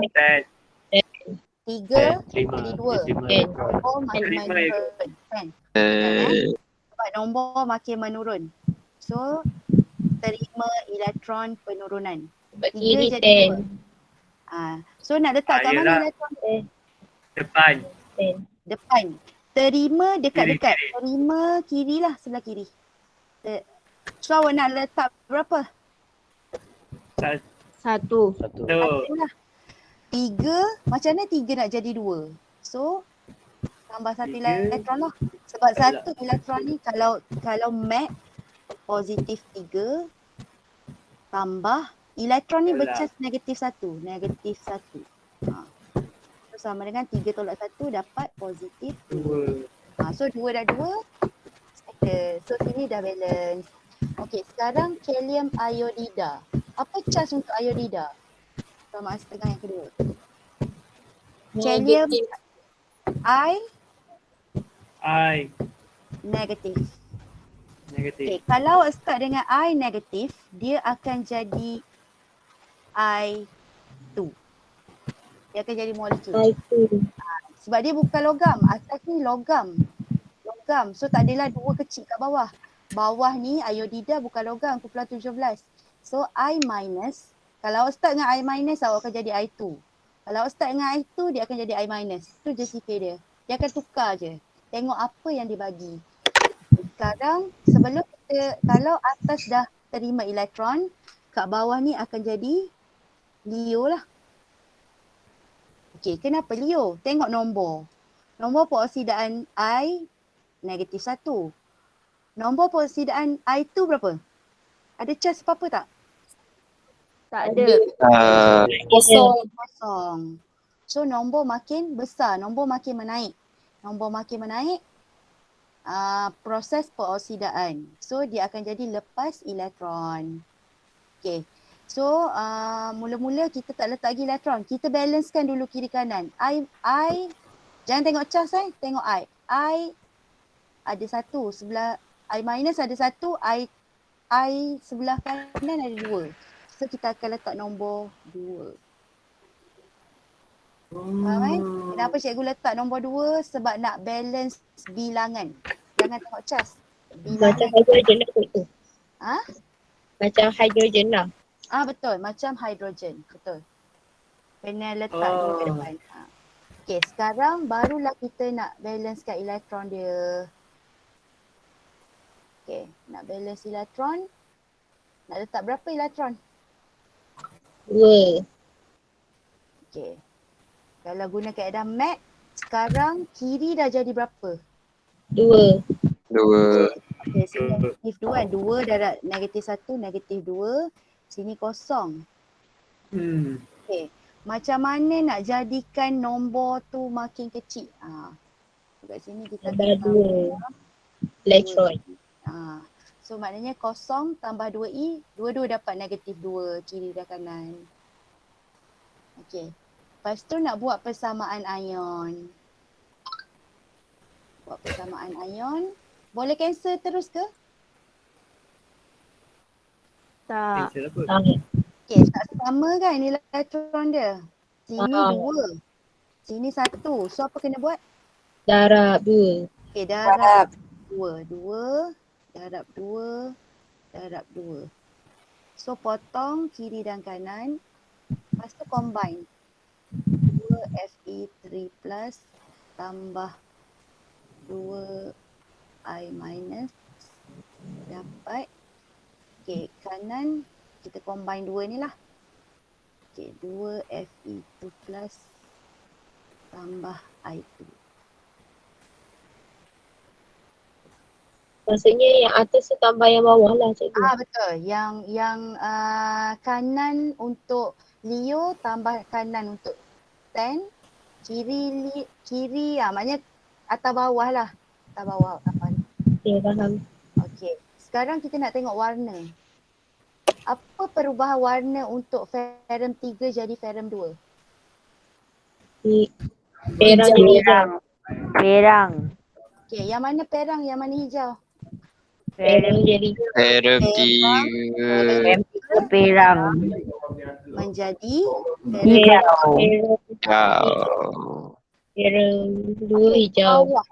3 jadi 2. Nombor makin menurun. Kan? Sebab nombor makin menurun. So, terima elektron penurunan. Kiri 3 jadi 10. 2. So, nak letak kat mana Yelah. elektron? Depan. Depan. Terima dekat-dekat. Terima kiri lah, sebelah kiri. So, awak nak letak berapa? 1. Satu. Lah. 3, macam mana 3 nak jadi 2? So, tambah 1 elektron lah. Sebab satu elektron ni kalau mat positif 3 tambah elektron ni bercas negatif 1. Negatif 1. So, sama dengan 3 tolak 1 dapat positif 2. So 2 dah 2. So sini dah balance. Okey, sekarang kalium iodida. Apa cas untuk iodida? Persamaan setengah yang kedua. Celium I negatif. Negatif. Okay, kalau start dengan I negatif, dia akan jadi I2. Dia akan jadi molekul. Sebab dia bukan logam. Atas ni logam. So tak adalah dua kecil kat bawah. Bawah ni iodida bukan logam, kumpulan 17. So I minus. Kalau start dengan I minus, awak akan jadi I2. Kalau start dengan I2, dia akan jadi I minus. Itu je sifir dia. Dia akan tukar je. Tengok apa yang dibagi. Sekarang sebelum kita, kalau atas dah terima elektron, kat bawah ni akan jadi Leo lah. Okey, kenapa Leo? Tengok nombor. Nombor peroksidaan I negatif 1. Nombor peroksidaan I2 berapa? Ada charge apa-apa tak? Tak ada. Kosong. So nombor makin besar, nombor makin menaik. Proses peroksidaan. So dia akan jadi lepas elektron. Okay. So mula-mula kita tak letak lagi elektron. Kita balancekan dulu kiri kanan. I jangan tengok charge tengok I. I ada satu, sebelah I minus ada satu, I sebelah kanan ada 2. So kita akan letak nombor 2. Faham Kenapa cikgu letak nombor 2? Sebab nak balance bilangan. Jangan tengok cas. Macam hidrogen lah tu. Ha? Macam hidrogen lah. Betul. Macam hidrogen. Betul. Kena letak 2 ke depan. Okay, sekarang barulah kita nak balancekan elektron dia. Okay, nak balance elektron. Nak letak berapa elektron? 2. Okay. Kalau guna kaedah mat, sekarang kiri dah jadi berapa? 2. Okay, sini negatif 2 kan. 2 darab negatif 1, negatif 2. Sini kosong. Okay. Macam mana nak jadikan nombor tu makin kecil? Kat sini kita tambah 2 elektron. So maknanya kosong tambah 2i, dua-dua dapat negatif 2 kiri dan kanan. Okay. Lepas tu nak buat persamaan ion. Boleh cancel terus ke? Tak. Okay, tak sama kan nilai elektron dia. Sini 2. Sini 1. So apa kena buat? Darab 2. Okay, darab 2. 2, darab 2, darab 2. So potong kiri dan kanan. Lepas tu combine. 2 Fe3 plus tambah 2 I minus dapat. Okay, kanan kita combine 2 ni lah. Okay, 2 Fe2 plus tambah I2. Maksudnya yang atas tu tambah yang bawah lah cikgu. Betul. Yang kanan untuk Leo tambah kanan untuk Ten. Kiri maknanya atas bawah lah. Atas bawah. Okay, faham. Okay. Sekarang kita nak tengok warna. Apa perubahan warna untuk ferrum 3 jadi ferrum 2? Perang. Okay, yang mana perang, yang mana hijau? Ferrum jadi Ferrum 3 perang. Menjadi Hijau. hijau. Ferrum 2 hijau. bawah.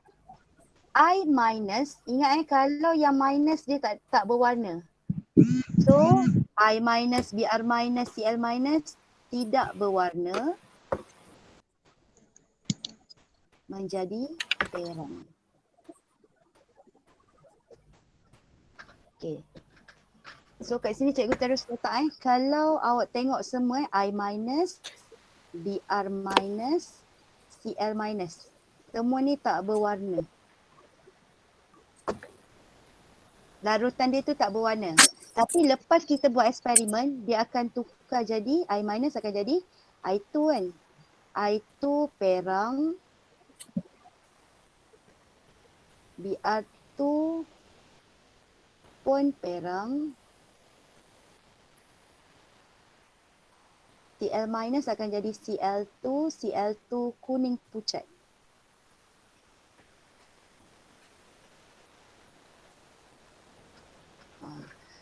I minus, ingat kalau yang minus dia tak berwarna. So I minus, Br minus, Cl minus tidak berwarna menjadi perang. Okay. So kat sini cikgu terus letak kalau awak tengok semua I minus, Br minus, Cl minus. Semua ni tak berwarna. Larutan dia tu tak berwarna. Tapi lepas kita buat eksperimen, dia akan tukar jadi, I minus akan jadi I2 kan. I2 perang, Br2 pun perang, Cl minus akan jadi Cl2 kuning pucat.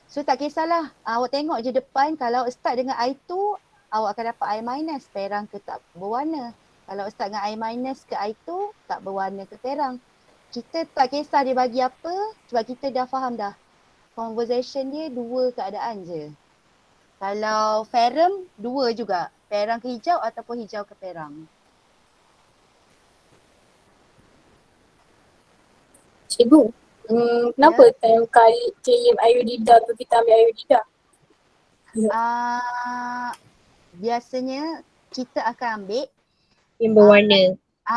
So tak kisahlah, awak tengok je depan, kalau start dengan I2, awak akan dapat I minus, perang ke tak berwarna. Kalau start dengan I minus ke I2, tak berwarna ke perang. Kita tak kisah dia bagi apa, sebab kita dah faham dah. Conversation dia dua keadaan je. Kalau ferrum, dua juga. Perang ke hijau ataupun hijau ke perang. Cikgu, kenapa time kali claim iodida tu kita ambil iodida? Biasanya kita akan ambil Yang berwarna.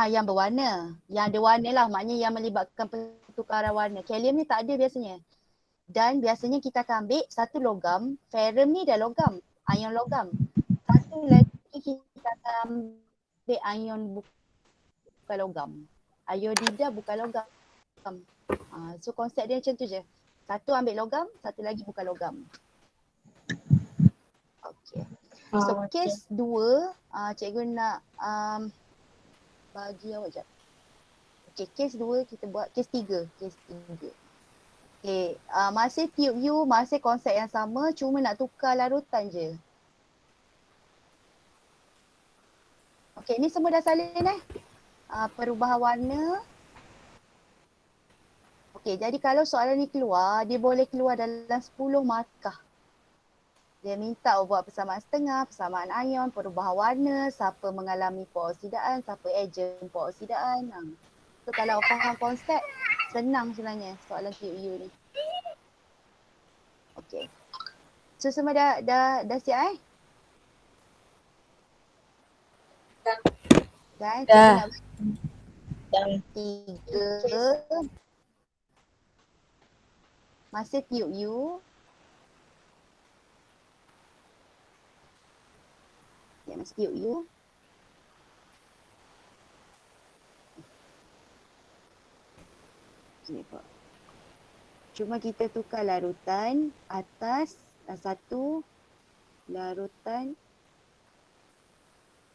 yang berwarna. Yang ada warna lah, maknanya yang melibatkan pertukaran warna. Kalium ni tak ada biasanya. Dan biasanya kita akan ambil satu logam, ferrum ni dah logam, ion logam. Satu lagi kita akan ambil ion bukan logam. Iodida bukan logam. So konsep dia macam tu je. Satu ambil logam, satu lagi bukan logam. Okay. So case 2, cikgu nak bagi awak sekejap. Okay, case 2 kita buat case 3. Okay, masih tube U, masih konsep yang sama, cuma nak tukar larutan je. Okay, ni semua dah salin perubahan warna. Okay, jadi kalau soalan ni keluar, dia boleh keluar dalam 10 markah. Dia minta buat persamaan setengah, persamaan ion, perubahan warna, siapa mengalami peroksidaan, siapa ejen peroksidaan. So kalau faham konsep, senang sebenarnya soalan TU ni. Okay. So semua dah siap Dah. Dah. Dan 3. Masih tiup U. Okay, masih tiup U. Cuma kita tukar larutan atas satu larutan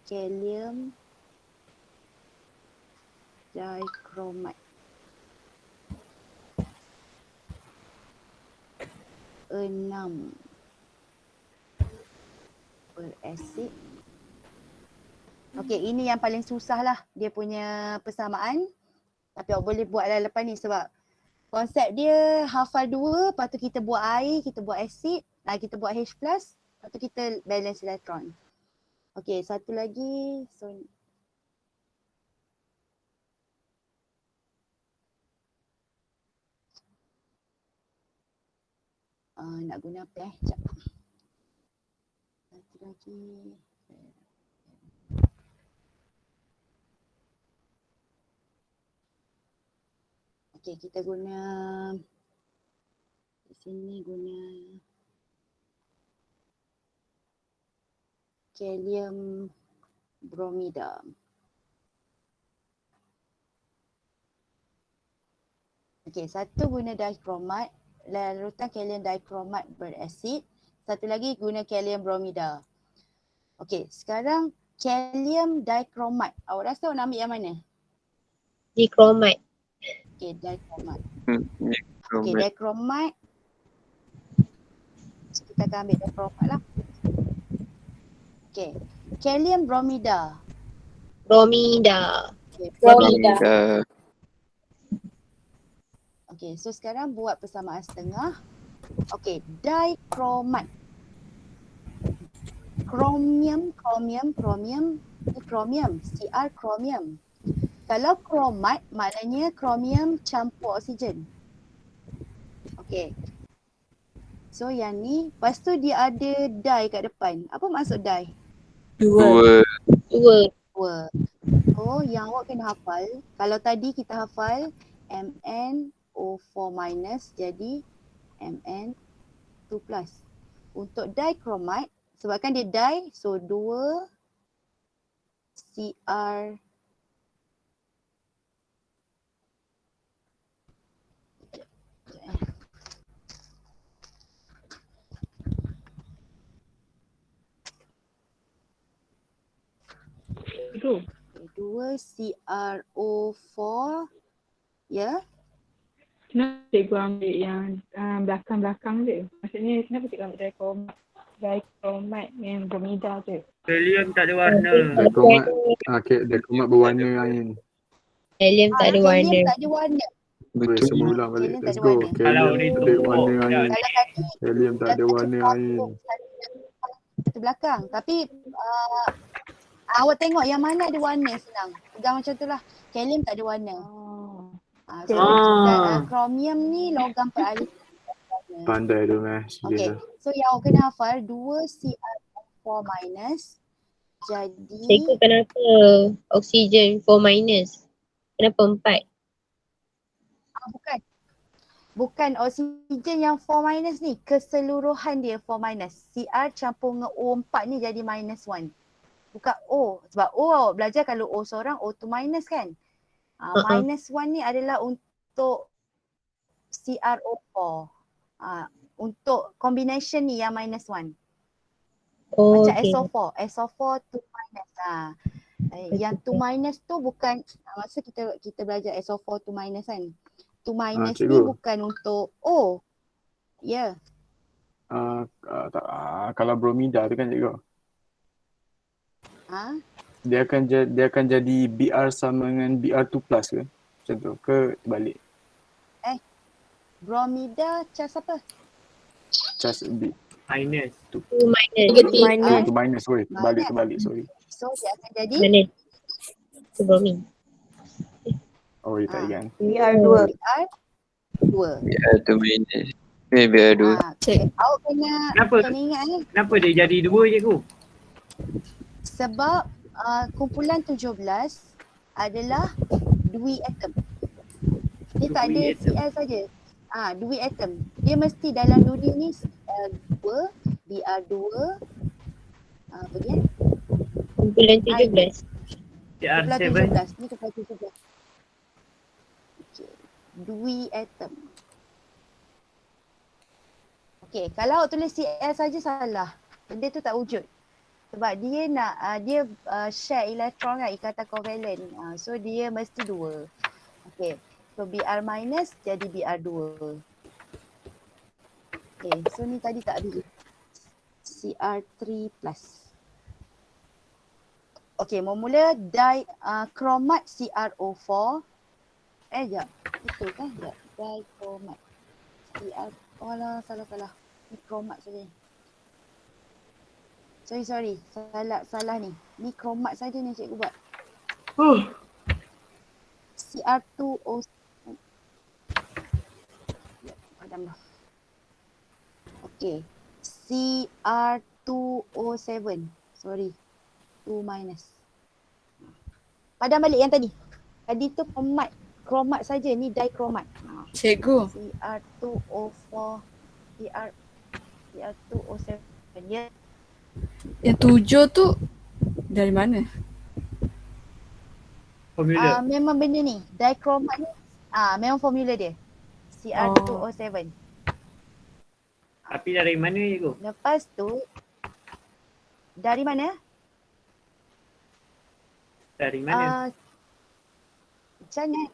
kalium dikromat. 6 berasid. Okey, ini yang paling susah lah dia punya persamaan. Tapi awak boleh buat lah lepas ni sebab konsep dia hafal 2, lepas tu kita buat air, kita buat asid, kita buat H+, lepas tu kita balance elektron. Okey, satu lagi. So nak guna apa sekejap. Satu lagi. Okey, kita guna di sini guna kalium bromida. Okey, satu guna dikromat, larutan kalium dikromat berasid. Satu lagi guna kalium bromida. Okey, sekarang kalium dikromat. Awak rasa awak nak ambil yang mana? dikromat. Okey, dikromat. Dikromat. Okey, dikromat. Kita akan ambil dikromat lah. Okey, kalium bromida. Bromida. Okay. Bromida. Okey, so sekarang buat persamaan setengah. Okey, dikromat. Kromium, Cr kromium. Kalau kromat maknanya kromium campur oksigen. Okey. So yang ni, lepas tu dia ada di kat depan. Apa maksud di? Dua. So yang awak kena hafal, kalau tadi kita hafal MnO4- jadi Mn2+. Untuk dikromat, sebabkan dia di, so 2 Cr cikgu. Okay, 2 CrO4. Ya. Kenapa cikgu ambil yang belakang-belakang je? Maksudnya kenapa cikgu ambil dichromate yang bromida je? Helium tak ada warna. Dekromat berwarna Ain. Helium tak ada warna. Helium tak ada warna. Boleh Betul. semua ulang balik. Helium tak Let's ada go. warna. Kalau Helium dia tak ada tumpuk, warna Ain. Kalau tadi Helium tak ada warna Ain. satu belakang. Tapi awak tengok yang mana ada warna senang. Pegang macam tu lah. Helium tak ada warna. So kromium ni logam peralihan. Pandai tu Mas. Okay. So yang awak kena hafal 2 CrO4 minus. Jadi Cikgu kenapa oksigen 4 minus? Kenapa 4? bukan oksigen yang 4 minus ni. Keseluruhan dia 4 minus. Cr campur dengan O4 ni jadi minus 1. Bukan O. Sebab O awak belajar kalau O seorang O2 minus kan. Minus 1 ni adalah untuk CrO4. Untuk combination ni yang minus 1. Oh, Macam okay. SO4. SO4 2 minus. Yang 2 minus tu bukan, masa kita belajar SO4 2 minus kan. 2 minus ni cikgu. bukan untuk O. Ya. Kalau bromida tu kan cikgu. Ha? Dia akan jadi Br sama dengan Br2 plus ke? Macam tu ke balik? Bromida cas apa? Cas B. Minus. 2 minus. Tu minus terbalik sorry. So dia akan jadi Mana? Tu bromin. Oh, ya tak ingat. BR2. Biar tu minus. Biar dua. Okay. Awak Kenapa? kena ingat Kenapa dia jadi 2 cikgu? sebab kumpulan 17 adalah dui atom. Dia tak ada Dui atom. Cl saja. Dui atom. Dia mesti dalam dunia ni 2, BR2, apa dia? Kumpulan 17. Kumpulan CR7. 17. Ni kumpulan 17. Okay. Dui atom. Okay, kalau awak tulis Cl saja salah. Benda tu tak wujud. Sebab dia nak share elektron kan, ikatan kovalen. So dia mesti 2. Okay. So Br minus jadi Br2. Okay, so ni tadi tak ada. Cr3 plus. Okay, mula kromat CrO4. Sekejap. Betul kan? Sekejap. Dikromat. Oh lah, salah. Ni kromat saja. Sorry. Salah ni. Ni kromat saja ni cikgu buat. CR2O. Padam dah. Okay. CR2O7. Sorry. 2 minus. Padam balik yang tadi. Tadi tu kromat saja. Ni dikromat. Cikgu, CR2O4. CR2O7. Ya. yang 7 tu dari mana? Formula. Memang benda ni. Dikromat ni. Memang formula dia. CR2O7. Tapi dari mana cikgu? Lepas tu. Dari mana? Dari mana? Macam mana?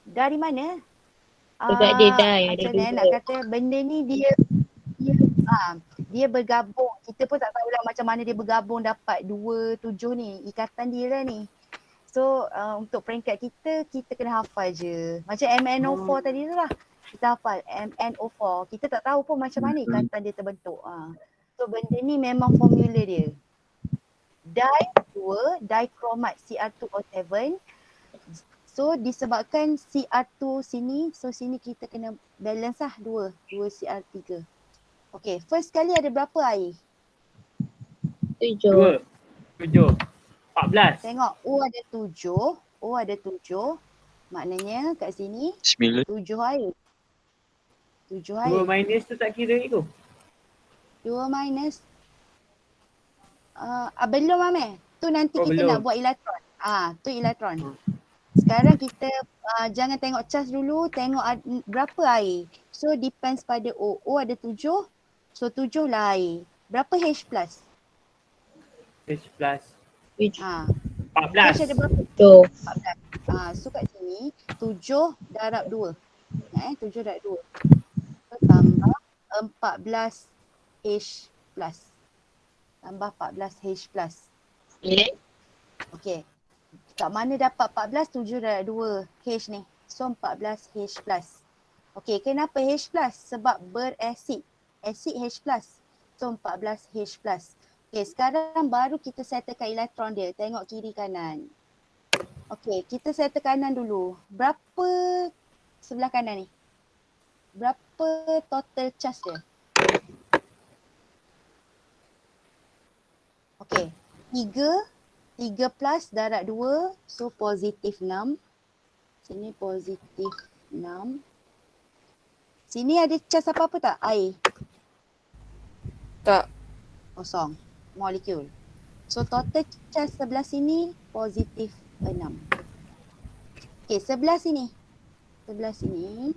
Dari mana? Sebab dia die, ada macam mana nak kata benda ni dia bergabung. Kita pun tak tahu lah macam mana dia bergabung dapat 2, 7 ni. Ikatan dia lah ni. So untuk peringkat kita kena hafal je. Macam MnO4 tadi tu lah. Kita hafal MnO4. Kita tak tahu pun macam mana ikatan dia terbentuk. So benda ni memang formula dia. Dikromat CR2O7. So disebabkan CR2 sini, so sini kita kena balance lah 2 CR3. Okay, first kali ada berapa air? 7. 7. 14. Tengok O ada 7. Maknanya kat sini 9. 7 air. 7 air. 2 minus tu tak kira cikgu? 2 minus. Belum Amir. Tu nanti kita belum. nak buat elektron. Tu elektron. Sekarang kita jangan tengok cas dulu, tengok berapa air. So depends pada O. O ada 7. So 7 lah air. Berapa H plus? H plus. Ha. 14. H ada berapa? 7. 14. So kat sini 7 darab 2. 7 darab 2. So tambah 14 H plus. Tambah 14 H plus. Okay. Okey. Kat mana dapat 14? 7 darab 2 H ni. So 14 H plus. Okey, kenapa H plus? Sebab berasid. Asid H plus. So 14 H plus. Okey, sekarang baru kita settlekan elektron dia. Tengok kiri kanan. Okey, kita settle kanan dulu. Berapa sebelah kanan ni? Berapa total charge dia? Okey, 3 plus darab 2, so positif 6. Sini positif 6. Sini ada charge apa-apa tak? Air? Tak. Kosong. Molekul. So total charge sebelah sini positif 6. Okey, sebelah sini. Sebelah sini.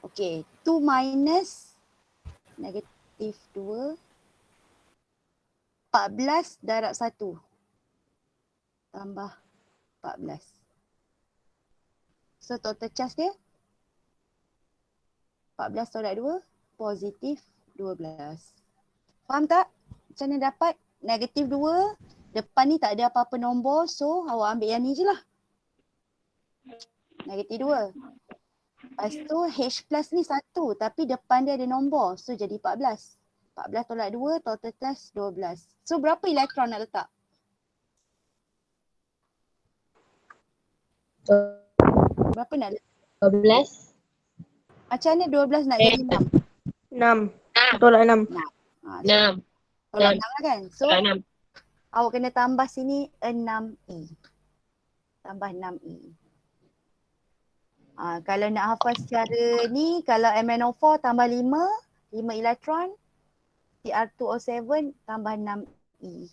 Okey, 2 minus negatif 2. 14 darab 1. Tambah 14. So total charge dia 14 tolak 2, positif 12. Faham tak? Macam mana dapat? Negatif 2, depan ni tak ada apa-apa nombor, so awak ambil yang ni je lah. Negatif 2. Lepas tu H plus ni 1, tapi depan dia ada nombor, so jadi 14. 14 tolak 2, total charge 12. So berapa elektron nak letak? Berapa nak letak? 12. Macam mana 12 nak jadi 6? 6. Tolak 6. 6. Tolak 6 lah kan? So Tolak 6. awak kena tambah sini 6E. Tambah 6E. Kalau nak hafal secara ni, kalau MnO4 tambah 5 elektron, Cr2O7 tambah 6E.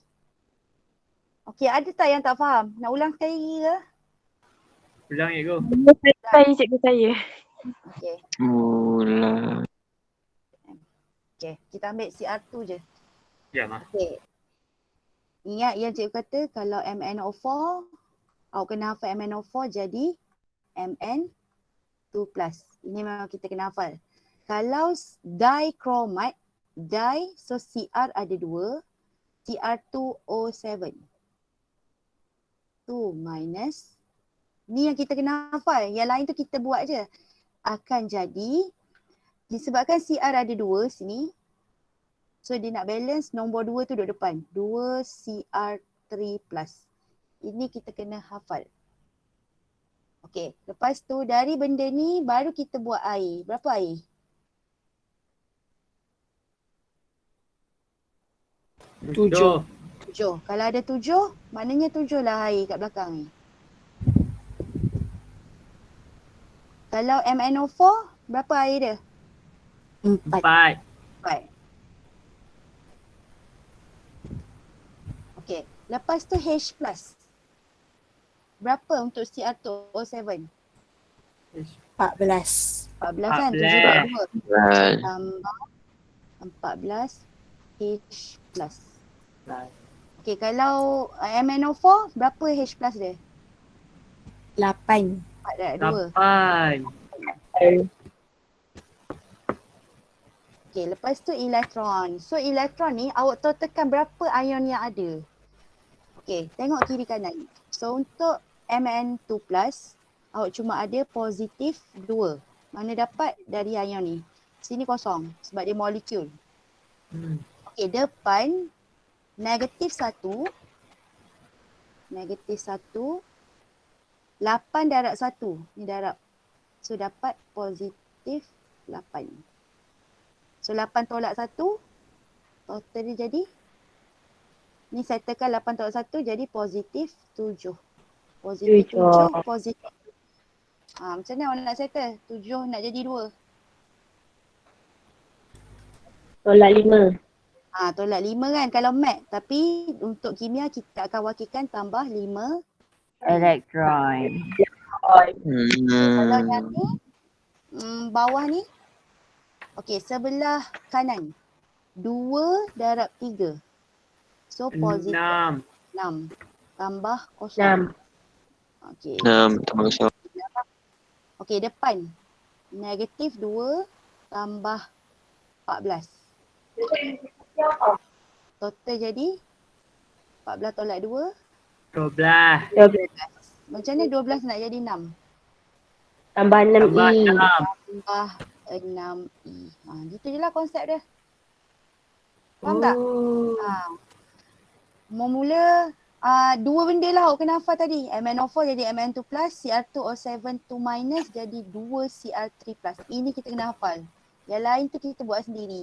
Okey, ada tak yang tak faham? Nak ulang sekali lagi ke? Ulang cikgu. Saya cikgu saya. Okey. Mula. Okey, kita ambil Cr2 je. Ya, Mak. Okey. Ingat yang cikgu kata kalau MnO4, awak kena hafal MnO4 jadi Mn2+. Ini memang kita kena hafal. Kalau dichromate, di, so Cr ada 2, Cr2O7. 2 minus, ni yang kita kena hafal. Yang lain tu kita buat je. Akan jadi, disebabkan Cr ada 2 sini, so dia nak balance, nombor 2 tu duduk depan. 2 Cr3+. Ini kita kena hafal. Okey, lepas tu dari benda ni baru kita buat air. Berapa air? 7. 7. Kalau ada 7, maknanya 7 lah air kat belakang ni. Kalau MnO4, berapa air dia? 4. 4. 4. Okey, lepas tu H+. Berapa untuk Cr2O7? 14. 14 kan? 7 14. darab 2. Well, Tambah 14 H+. Okey, kalau MnO4, berapa H+ dia? 8. 4 darab 8. 2. Okey, lepas tu elektron. So elektron ni awak totalkan berapa ion yang ada. Okey, tengok kiri kanan. So untuk Mn2+, awak cuma ada positif 2. Mana dapat dari ion ni? Sini kosong sebab dia molekul. Okey, depan negatif 1. Negatif 1. 8 darab 1. Ni darab. So dapat positif 8. So 8 tolak 1. Total dia jadi. Ni settlekan 8 tolak 1 jadi positif 7. Positif 7. Positif. Macam mana awak nak settle? 7 nak jadi 2. Tolak 5. Tolak 5 kan kalau mat. Tapi untuk kimia kita akan wakilkan tambah 5 elektron. Kalau yang ni bawah ni. Okey, sebelah kanan 2 darab 3. So positif 6. 6 tambah kosong. 6. Okey. 6 tambah kosong. Okey, depan. Negatif 2 tambah 14. Total jadi 14 tolak 2. 12. 12. Macam mana 12 nak jadi 6? Tambah 6 Tambah E. 6. Tambah 6E. Gitu je lah konsep dia. Faham tak? Mula dua benda lah awak kena hafal tadi. MnO4 jadi Mn2 plus, Cr2O7 2 minus jadi 2 Cr3 plus. Ini kita kena hafal. Yang lain tu kita buat sendiri.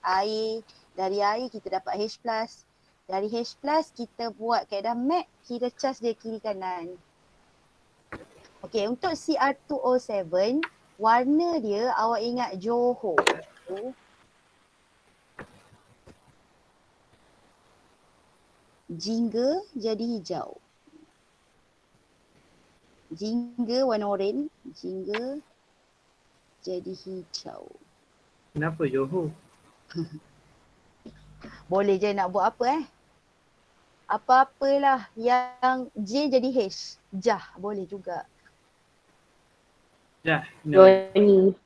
Air, dari air kita dapat H plus. Dari H plus kita buat kaedah map, kita cas dia kiri kanan. Okey, untuk Cr2O7, warna dia awak ingat Johor. Jingga jadi hijau. Jingga warna oranye, jingga jadi hijau. Kenapa Johor? Boleh je nak buat apa Apa-apalah yang J jadi H. Jah boleh juga. Dah. No. Johnny.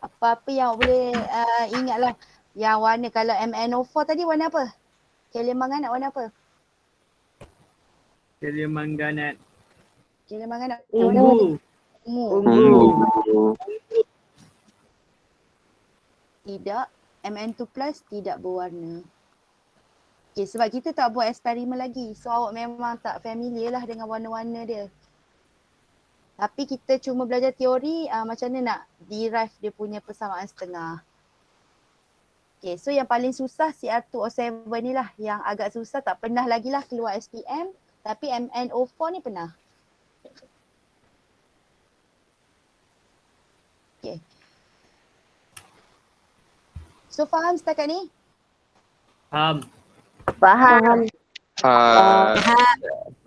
Apa-apa yang boleh ingatlah. Yang warna kalau MnO4 tadi warna apa? Kalium manganat warna apa? Kalium manganat. Kalium manganat warna apa? Ungu. Ungu. Tidak. Mn2 plus tidak berwarna. Okay, sebab kita tak buat eksperimen lagi. So awak memang tak familiar lah dengan warna-warna dia. Tapi kita cuma belajar teori macam mana nak derive dia punya persamaan setengah. Okay, so yang paling susah Cr2O7 ni lah. Yang agak susah, tak pernah lagi lah keluar SPM. Tapi MnO4 ni pernah. Okay. So faham setakat ni? Faham. Faham.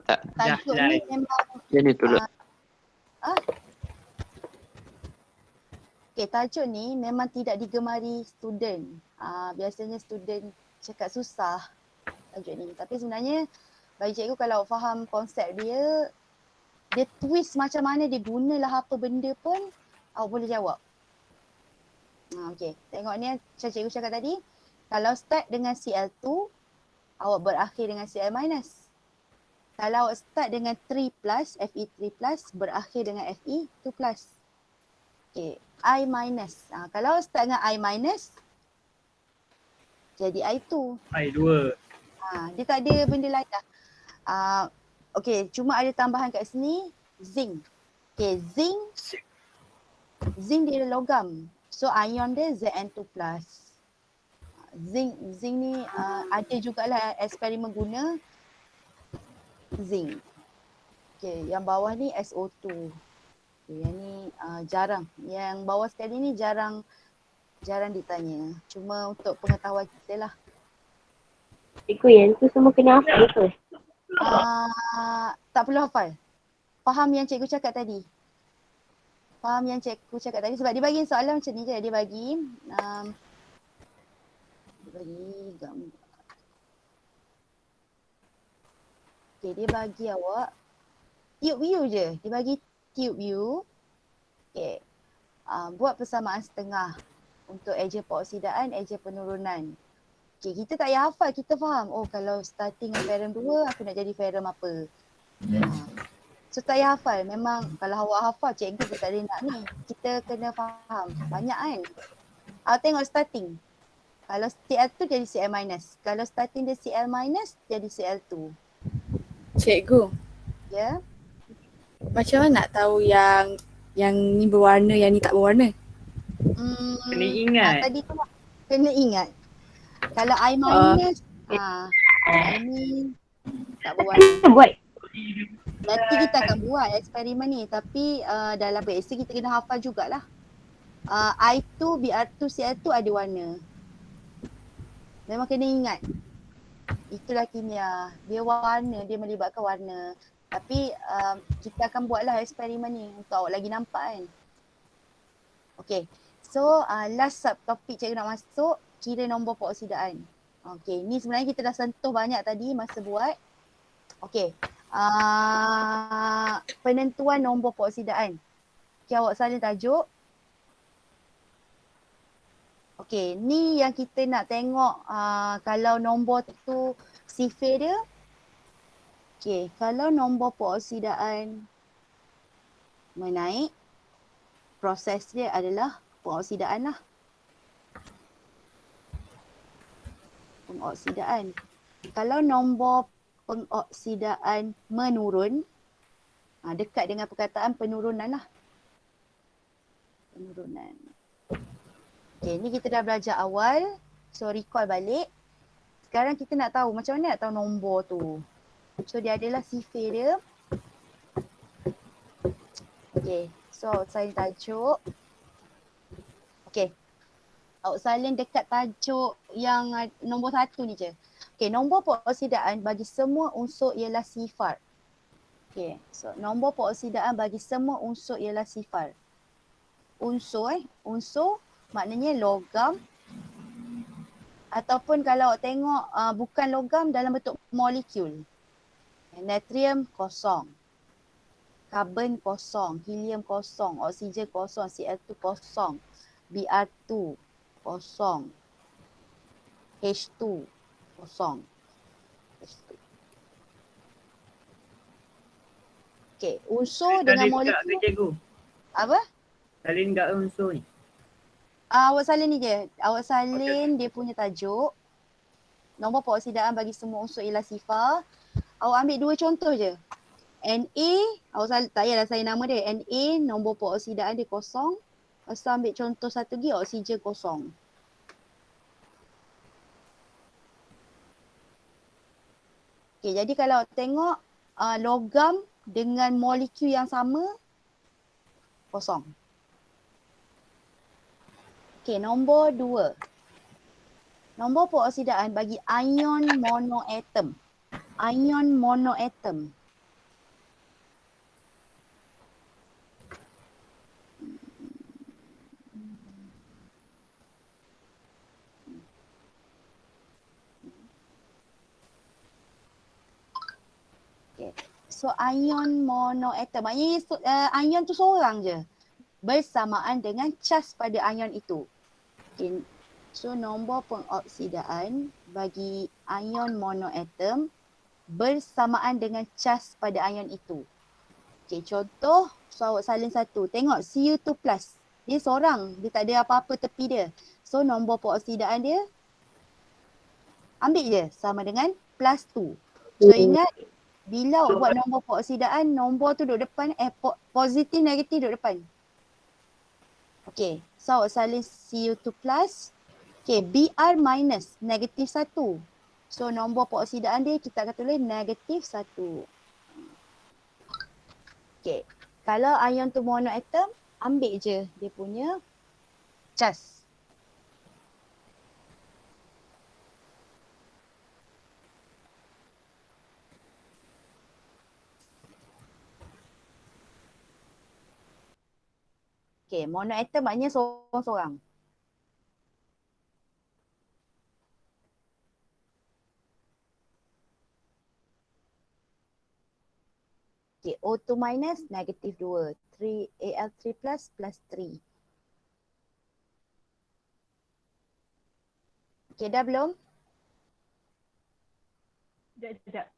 Tajuk Dah, ni dah. memang Jadi tu lah. okay, tajuk ni memang tidak digemari student. Biasanya student cakap susah tajuk ni. Tapi sebenarnya bagi cikgu kalau awak faham konsep dia, dia twist macam mana, dia gunalah apa benda pun awak boleh jawab. Okay, tengok ni macam cikgu cakap tadi. Kalau start dengan Cl2, awak berakhir dengan Cl minus. Kalau awak start dengan 3 plus, Fe3 plus, berakhir dengan Fe2 plus. Okay, I minus. Kalau start dengan I minus, jadi I2. I2. Dia tak ada benda lain dah. Okay, cuma ada tambahan kat sini, zinc. Okay, zinc dia logam. So ion dia Zn2 plus. Zinc ni ada jugalah eksperimen guna zinc. Okay, yang bawah ni SO2. Okay, yang ni jarang. Yang bawah sekali ni jarang ditanya. Cuma untuk pengetahuan kita lah. Cikgu yang tu semua kena hafal ke? Tak perlu hafal. Faham yang cikgu cakap tadi. Sebab dia bagi soalan macam ni je. Dia bagi gambar. Okay, dia bagi awak tube view je. Dia bagi tube view. Okay. Buat persamaan setengah untuk eja peroksidaan, eja penurunan. Okay, kita tak payah hafal, kita faham. Oh, kalau starting dengan ferrum 2, aku nak jadi ferrum apa. So tak payah hafal. Memang kalau awak hafal, cikgu pun tak ada nak ni. Kita kena faham. Banyak kan. Awak tengok starting. Kalau Cl2 jadi Cl minus. Kalau starting dia Cl minus, jadi Cl2. Cikgu, Ya. macam mana nak tahu yang ni berwarna, yang ni tak berwarna? Kena ingat. Tadi tu lah. Kena ingat. Kalau I minus, ini tak berwarna. Buat. Nanti kita akan buat eksperimen ni. Tapi dalam basic kita kena hafal jugalah. I2, Br2, Cl2 ada warna. Memang kena ingat. Itulah kimia. Dia warna, dia melibatkan warna. Tapi kita akan buatlah eksperimen ni untuk awak lagi nampak kan. Okay. So last subtopik cikgu nak masuk, kira nombor peroksidaan. Okey, ni sebenarnya kita dah sentuh banyak tadi masa buat. Okey. Penentuan nombor peroksidaan. Okey, awak salin tajuk. Okey, ni yang kita nak tengok kalau nombor tu sifir dia. Okey, kalau nombor peroksidaan menaik, proses dia adalah peroksidaan lah. Pengoksidaan. Kalau nombor pengoksidaan menurun, dekat dengan perkataan penurunan lah. Penurunan. Okay, ni kita dah belajar awal. So recall balik. Sekarang kita nak tahu macam mana nak tahu nombor tu. So dia adalah sifir dia. Okay, so saya tajuk. Okay. Awak salin dekat tajuk yang nombor 1 ni je. Okay, nombor peroksidaan bagi semua unsur ialah sifar. Okay, so nombor peroksidaan bagi semua unsur ialah sifar. Unsur unsur maknanya logam. Ataupun kalau awak tengok bukan logam dalam bentuk molekul. Natrium kosong. Karbon kosong, helium kosong, oksigen kosong, Cl2 kosong, Br2 kosong, H2 kosong. H2. Okey, unsur dengan molekul. Cikgu. Apa? Salin kat unsur ni. Awak salin ni je. Awak salin dia punya tajuk. Nombor peroksidaan bagi semua unsur ialah sifar. Awak ambil 2 contoh je. Na, awak salin, tak payahlah saya nama dia. Na, nombor peroksidaan dia kosong. Lepas tu ambil contoh satu lagi, oksigen kosong. Okay, jadi kalau tengok logam dengan molekul yang sama, kosong. Okay, nombor 2. Nombor peroksidaan bagi ion monoatom. Ion monoatom. So ion monoatom, maknanya ion tu seorang je bersamaan dengan cas pada ion itu. Okay. So nombor pengoksidaan bagi ion monoatom bersamaan dengan cas pada ion itu. Okay, contoh, so awak salin satu. Tengok Cu2+. Dia seorang, dia tak ada apa-apa tepi dia. So nombor pengoksidaan dia ambil je sama dengan +2. So ingat, bila awak buat nombor peroksidaan, nombor tu duduk depan, positif negatif duduk depan. Okay, so awak salin Cu2+. Okay, Br minus, negatif 1. So nombor peroksidaan dia kita akan tulis negatif 1. Okay, kalau ion tu monoatom, ambil je dia punya cas. Okay, monoatom maknanya seorang-seorang. Okay, O2 minus, negatif 2. 3, Al3 plus, plus 3. Okay, dah belum? Sekejap.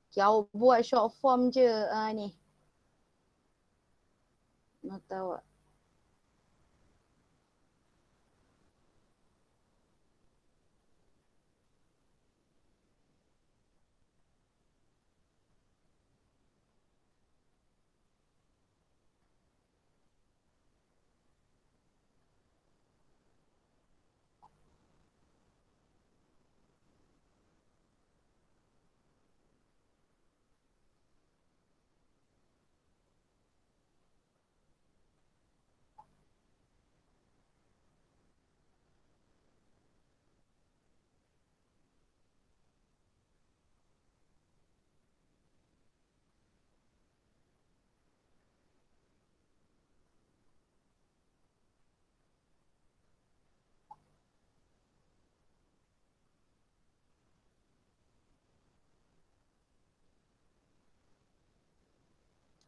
Okay, awak buat short form je ni. Nota awak.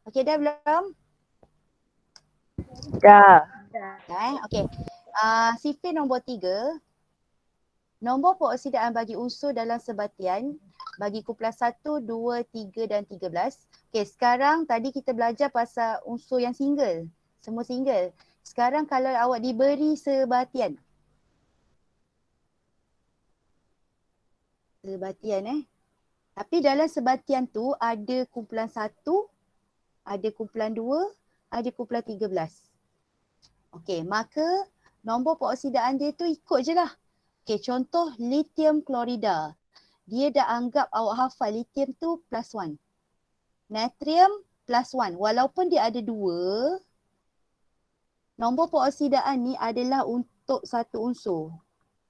Okey, dah belum? Dah. Dah. Okey. Sifir nombor 3. Nombor peroksidan bagi unsur dalam sebatian bagi kumpulan 1, 2, 3 dan 13. Okey, sekarang tadi kita belajar pasal unsur yang single. Semua single. Sekarang kalau awak diberi sebatian. Sebatian Tapi dalam sebatian tu ada kumpulan 1, ada kumpulan 2, ada kumpulan 13. Okey, maka nombor peroksidaan dia tu ikut je lah. Okey, contoh lithium klorida. Dia dah anggap awak hafal lithium tu +1. Natrium +1. Walaupun dia ada 2, nombor peroksidaan ni adalah untuk satu unsur.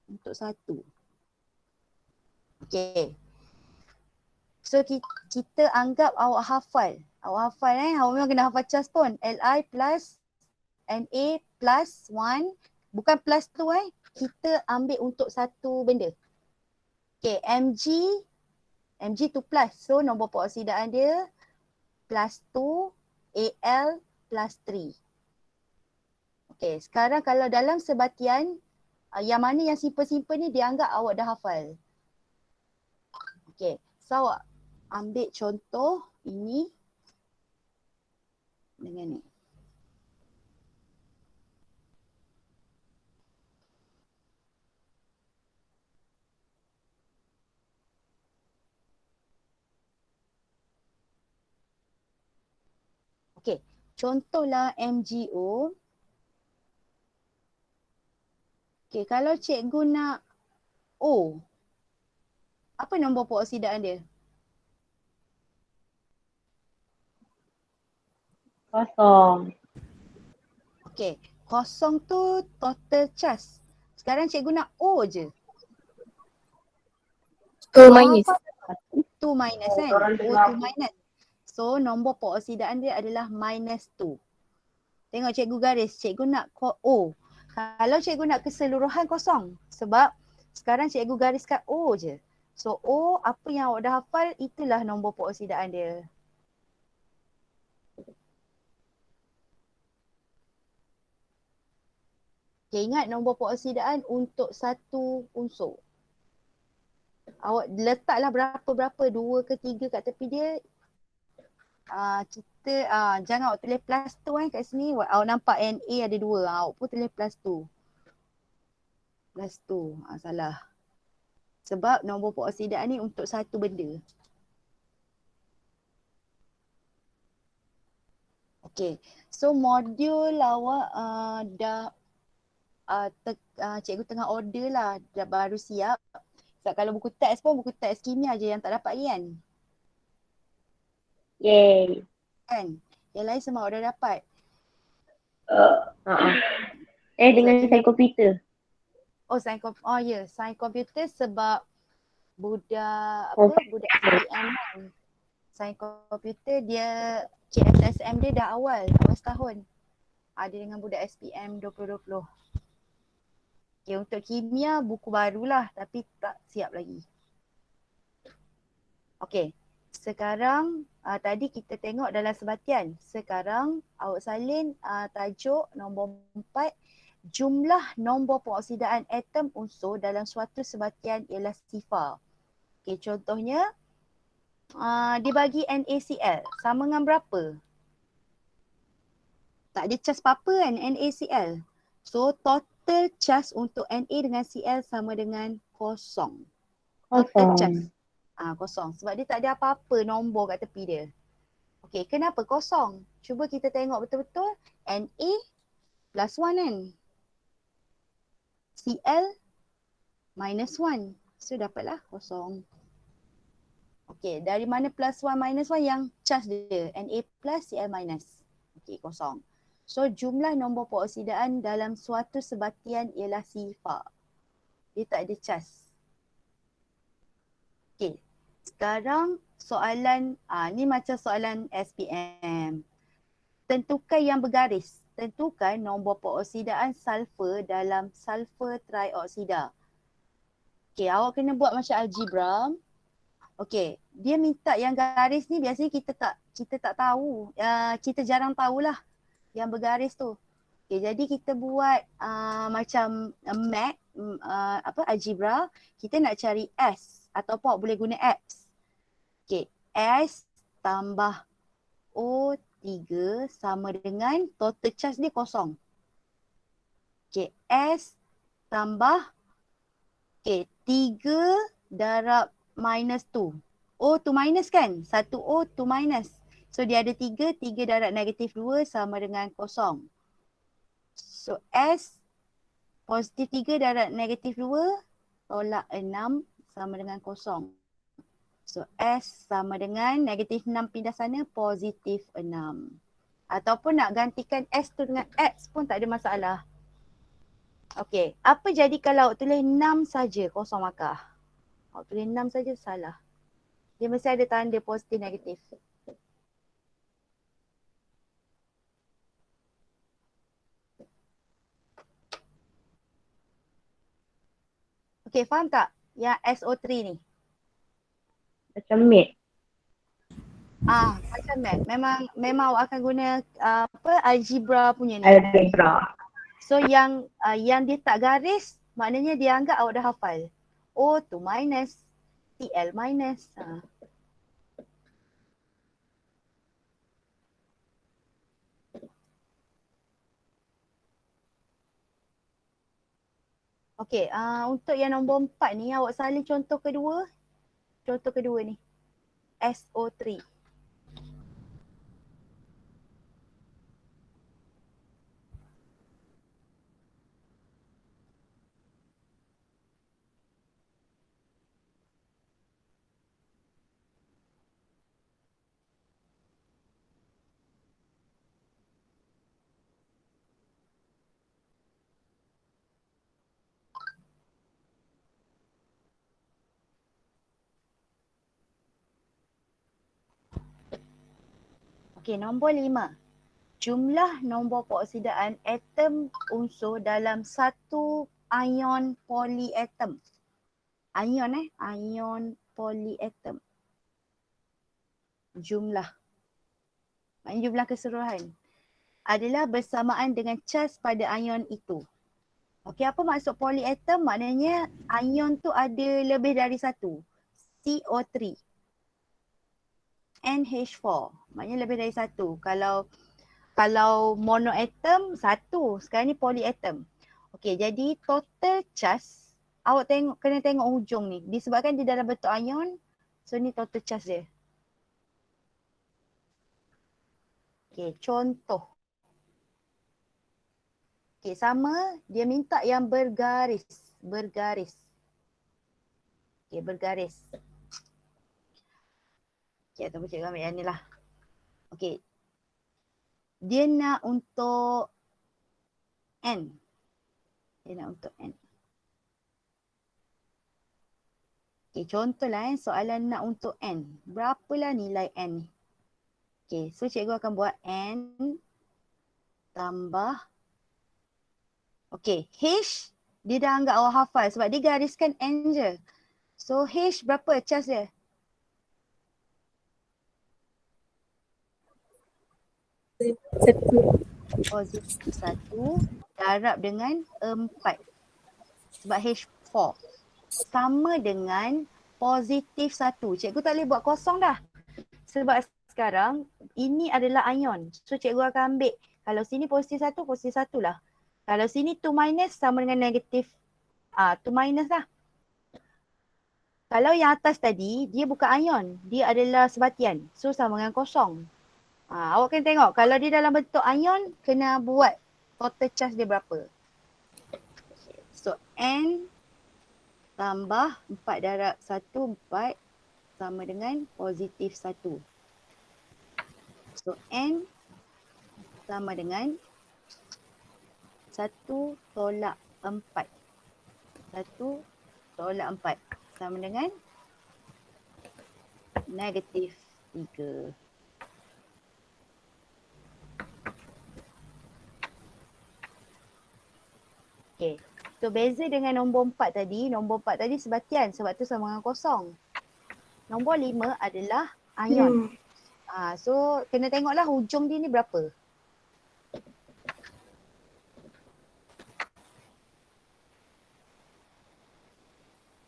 Untuk satu. Okey. So kita anggap awak hafal. Awak hafal awak memang kena hafal cas pun. Li plus Na plus 1. Bukan plus tu kita ambil untuk satu benda. Okay, Mg tu plus. So nombor peroksidaan dia +2, Al plus 3. Okay, sekarang kalau dalam sebatian, yang mana yang simple-simple ni dianggap awak dah hafal. Okay, so awak ambil contoh ini dengan ni. Okey, contohlah MgO. Okey, kalau cikgu nak O, apa nombor peroksidaan dia? Kosong. Okey, kosong tu total charge. Sekarang cikgu nak O je. 2 minus. 2 minus O2 minus. So nombor peroksidaan dia adalah -2. Tengok cikgu garis, cikgu nak O. Kalau cikgu nak keseluruhan kosong. Sebab sekarang cikgu gariskan O je. So O, apa yang awak dah hafal, itulah nombor peroksidaan dia. Okay, ingat nombor peroksidaan untuk satu unsur. Awak letaklah berapa-berapa, 2 ke 3 kat tepi dia. Jangan awak tulis plus tu kat sini. Awak nampak Na ada 2. Awak pun tulis plus tu. Plus tu. Salah. Sebab nombor peroksidaan ni untuk satu benda. Okay. So modul awak dah cikgu tengah order lah. Dah baru siap. Sebab kalau buku teks pun buku teks kimia je yang tak dapat lagi kan? Yay. Kan? Yang lain semua dah dapat. Dengan sains komputer. Sains komputer sebab budak SPM kan. Sains komputer dia KSSM dia dah awal setahun. Ada dengan budak SPM 2020. Okay, untuk kimia buku barulah tapi tak siap lagi. Okay, sekarang tadi kita tengok dalam sebatian. Sekarang awak salin tajuk nombor 4. Jumlah nombor peroksidaan atom unsur dalam suatu sebatian ialah sifar. Okay, contohnya dibagi NaCl sama dengan berapa? Tak ada cas apa-apa kan NaCl. So total cas untuk Na dengan Cl sama dengan kosong. Total cas. Kosong. Sebab dia tak ada apa-apa nombor kat tepi dia. Okey, kenapa kosong? Cuba kita tengok betul-betul. Na plus 1 kan? Cl minus 1. So dapatlah kosong. Okey, dari mana plus 1 minus 1 yang cas dia? Na plus Cl minus. Okey, kosong. So jumlah nombor peroksidaan dalam suatu sebatian ialah sifar. Dia tak ada cas. Okey. Sekarang soalan ni macam soalan SPM. Tentukan yang bergaris. Tentukan nombor peroksidaan sulfur dalam sulfur trioksida. Okey, awak kena buat macam algebra. Okey, dia minta yang garis ni biasanya kita tak tahu. Kita jarang tahulah yang bergaris tu. Okey, jadi kita buat macam mat, algebra, kita nak cari S ataupun boleh guna X. Okey, S tambah O3 sama dengan total charge dia kosong. Okey, S tambah 3 darab minus 2. O tu minus kan? 1 O tu minus. So dia ada 3 darab negatif 2 sama dengan kosong. So S positif 3 darab negatif 2 tolak 6 sama dengan kosong. So S sama dengan negatif 6 pindah sana positif 6. Ataupun nak gantikan S tu dengan X pun tak ada masalah. Okey, apa jadi kalau awak tulis 6 saja kosong markah? Awak tulis 6 saja salah. Dia mesti ada tanda positif negatif. Okey, faham tak yang SO3 ni? Macam mat. Macam mat. Memang awak akan guna algebra punya ni. Algebra. So yang dia tak garis, maknanya dia anggap awak dah hafal. O tu minus, TL minus. Okey, untuk yang nombor 4 ni awak salin contoh kedua. Contoh kedua ni. SO3. Okey, nombor 5. Jumlah nombor peroksidaan atom unsur dalam satu ion polyatom. Ion polyatom. Jumlah. Maknanya jumlah keseluruhan. Adalah bersamaan dengan charge pada ion itu. Okey, apa maksud polyatom? Maknanya ion tu ada lebih dari satu. CO3. NH4. Maknanya lebih dari satu. Kalau monoatom satu, sekarang ni polyatom. Okey, jadi total charge awak kena tengok hujung ni. Disebabkan dia dalam bentuk ion, so ni total charge dia. Okey, contoh. Okey, sama dia minta yang bergaris. Okey, bergaris. Okey, ataupun cikgu ambil yang ni lah. Okey. Dia nak untuk N. Okey, contohlah soalan nak untuk N. Berapalah nilai N ni? Okey, so cikgu akan buat N tambah. Okey, H dia dah anggap awak hafal sebab dia gariskan N je. So H berapa charge dia? Positif 1 darab dengan 4. Sebab H4 sama dengan positif 1. Cikgu tak boleh buat kosong dah. Sebab sekarang ini adalah ion. So cikgu akan ambil kalau sini positif 1 lah. Kalau sini 2 minus sama dengan negatif 2 minus lah. Kalau yang atas tadi dia bukan ion, dia adalah sebatian. So sama dengan kosong. Awak kena tengok kalau dia dalam bentuk ion kena buat total charge dia berapa. So N tambah 4 darab 1, 4 sama dengan positif 1. So N sama dengan 1 tolak 4. 1 tolak 4 sama dengan negatif 3. Okay. So beza dengan nombor 4 tadi sebatian sebab tu sama dengan kosong. Nombor 5 adalah ion. So kena tengoklah hujung dia ni berapa.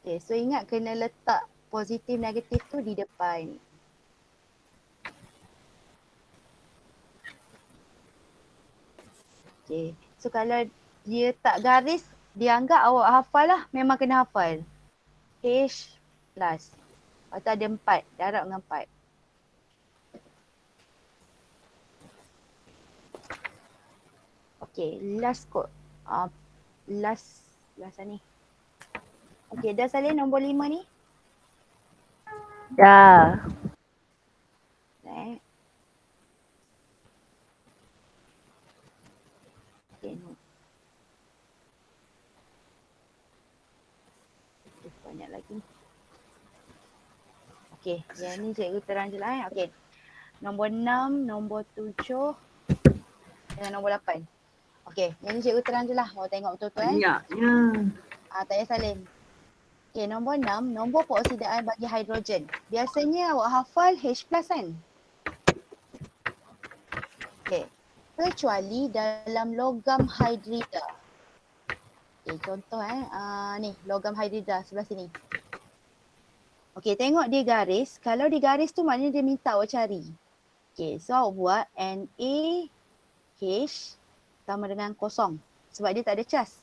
Okay, so ingat kena letak positif negatif tu di depan. Okay, so kalau dia tak garis, dia anggap awak hafal lah, memang kena hafal. H plus. Lepas tu ada 4, darab dengan 4. Okay, last kot. Last ni. Okay, dah salin nombor 5 ni? Dah. Okay, no. Banyak lagi. Okay, yang ni cikgu terang je lah. Okay, nombor 6, nombor 7 dengan nombor 8. Okay, yang ni cikgu terang je lah. Awak tengok betul-betul Banyaknya. Tak payah salin. Okay, nombor 6, nombor peroksidaan bagi hidrogen. Biasanya awak hafal H plus kan? Okay, kecuali dalam logam hydrida. Okay, contoh ni logam hydrida sebelah sini. Okay, tengok dia garis. Kalau dia garis tu maknanya dia minta awak cari. Okay, so awak buat NaH sama dengan kosong. Sebab dia tak ada cas.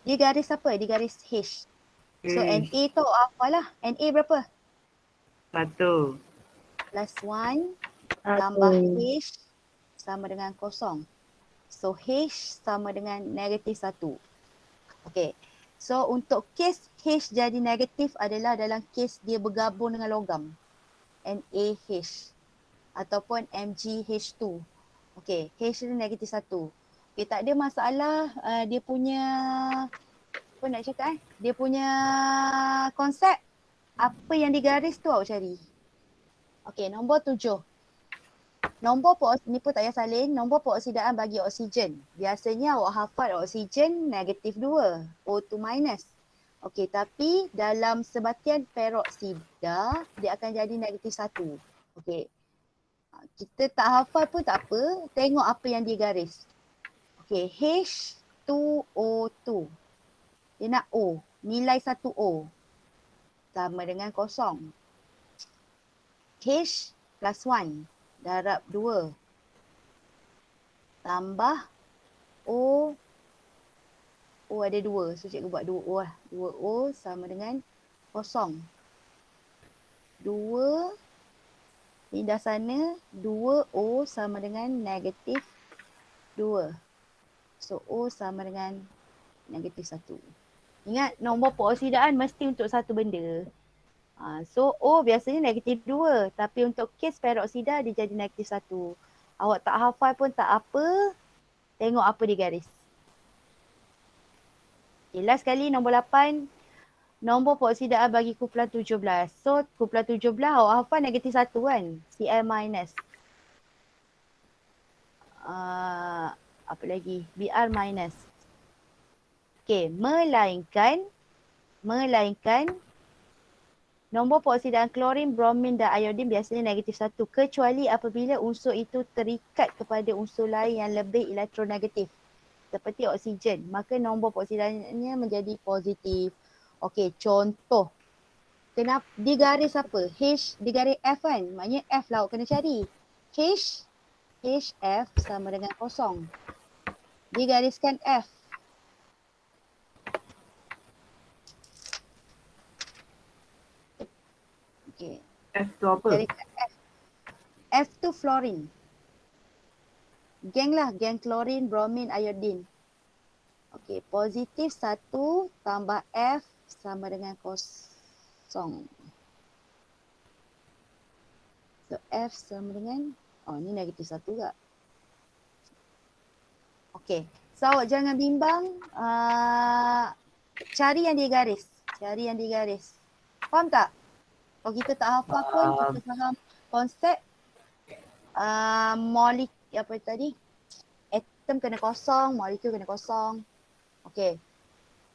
Dia garis apa? Dia garis H. So Na tu apa lah? Na berapa? 1. Plus 1 tambah H sama dengan kosong. So H sama dengan negatif 1. Okay. So untuk kes H jadi negatif adalah dalam kes dia bergabung dengan logam. NaH ataupun MgH2. Okay. H ni negatif 1. Okay, tak ada masalah dia punya apa nak cakap dia punya konsep apa yang digaris tu awak cari. Okey, nombor 7. Nombor ni pun tak payah salin, nombor peroksidaan bagi oksigen. Biasanya awak hafal oksigen negatif 2, O2 minus. Okey, tapi dalam sebatian peroksida dia akan jadi negatif 1. Okey. Kita tak hafal pun tak apa, tengok apa yang digaris. Okey, H2O2. Dia nak O, nilai 1O sama dengan kosong. H plus 1 darab 2 tambah O. O ada 2, so cikgu buat 2O lah. 2O sama dengan kosong. 2, ni dah sana, 2O sama dengan negatif 2. So O sama dengan negatif 1. Ingat nombor peroksidaan mesti untuk satu benda. So O biasanya negatif 2. Tapi untuk kes peroksida dia jadi negatif 1. Awak tak hafal pun tak apa. Tengok apa dia garis. Okay, last kali nombor 8. Nombor peroksidaan bagi kumpulan 17. So kumpulan 17 awak hafal negatif 1 kan. Cl minus. Apa lagi? Br minus. Okay, melainkan nombor peroksidaan klorin, bromin dan iodin biasanya negatif 1 kecuali apabila unsur itu terikat kepada unsur lain yang lebih elektronegatif seperti oksigen, maka nombor peroksidaannya menjadi positif. Okey, contoh. Kenapa digaris apa? H digaris F kan? Maknanya F lah awak kena cari. HF sama dengan kosong. Digariskan F. Okay. F tu apa? F tu fluorine. Geng lah, geng klorin, bromin, iodin. Okey, positif 1 tambah F sama dengan kosong. So F sama dengan, ni negatif 1 juga. Okey, so awak jangan bimbang. Cari yang digaris. Faham tak? Kalau kita tak hafal pun kita faham konsep apa tadi? Atom kena kosong, molekul kena kosong. Okay.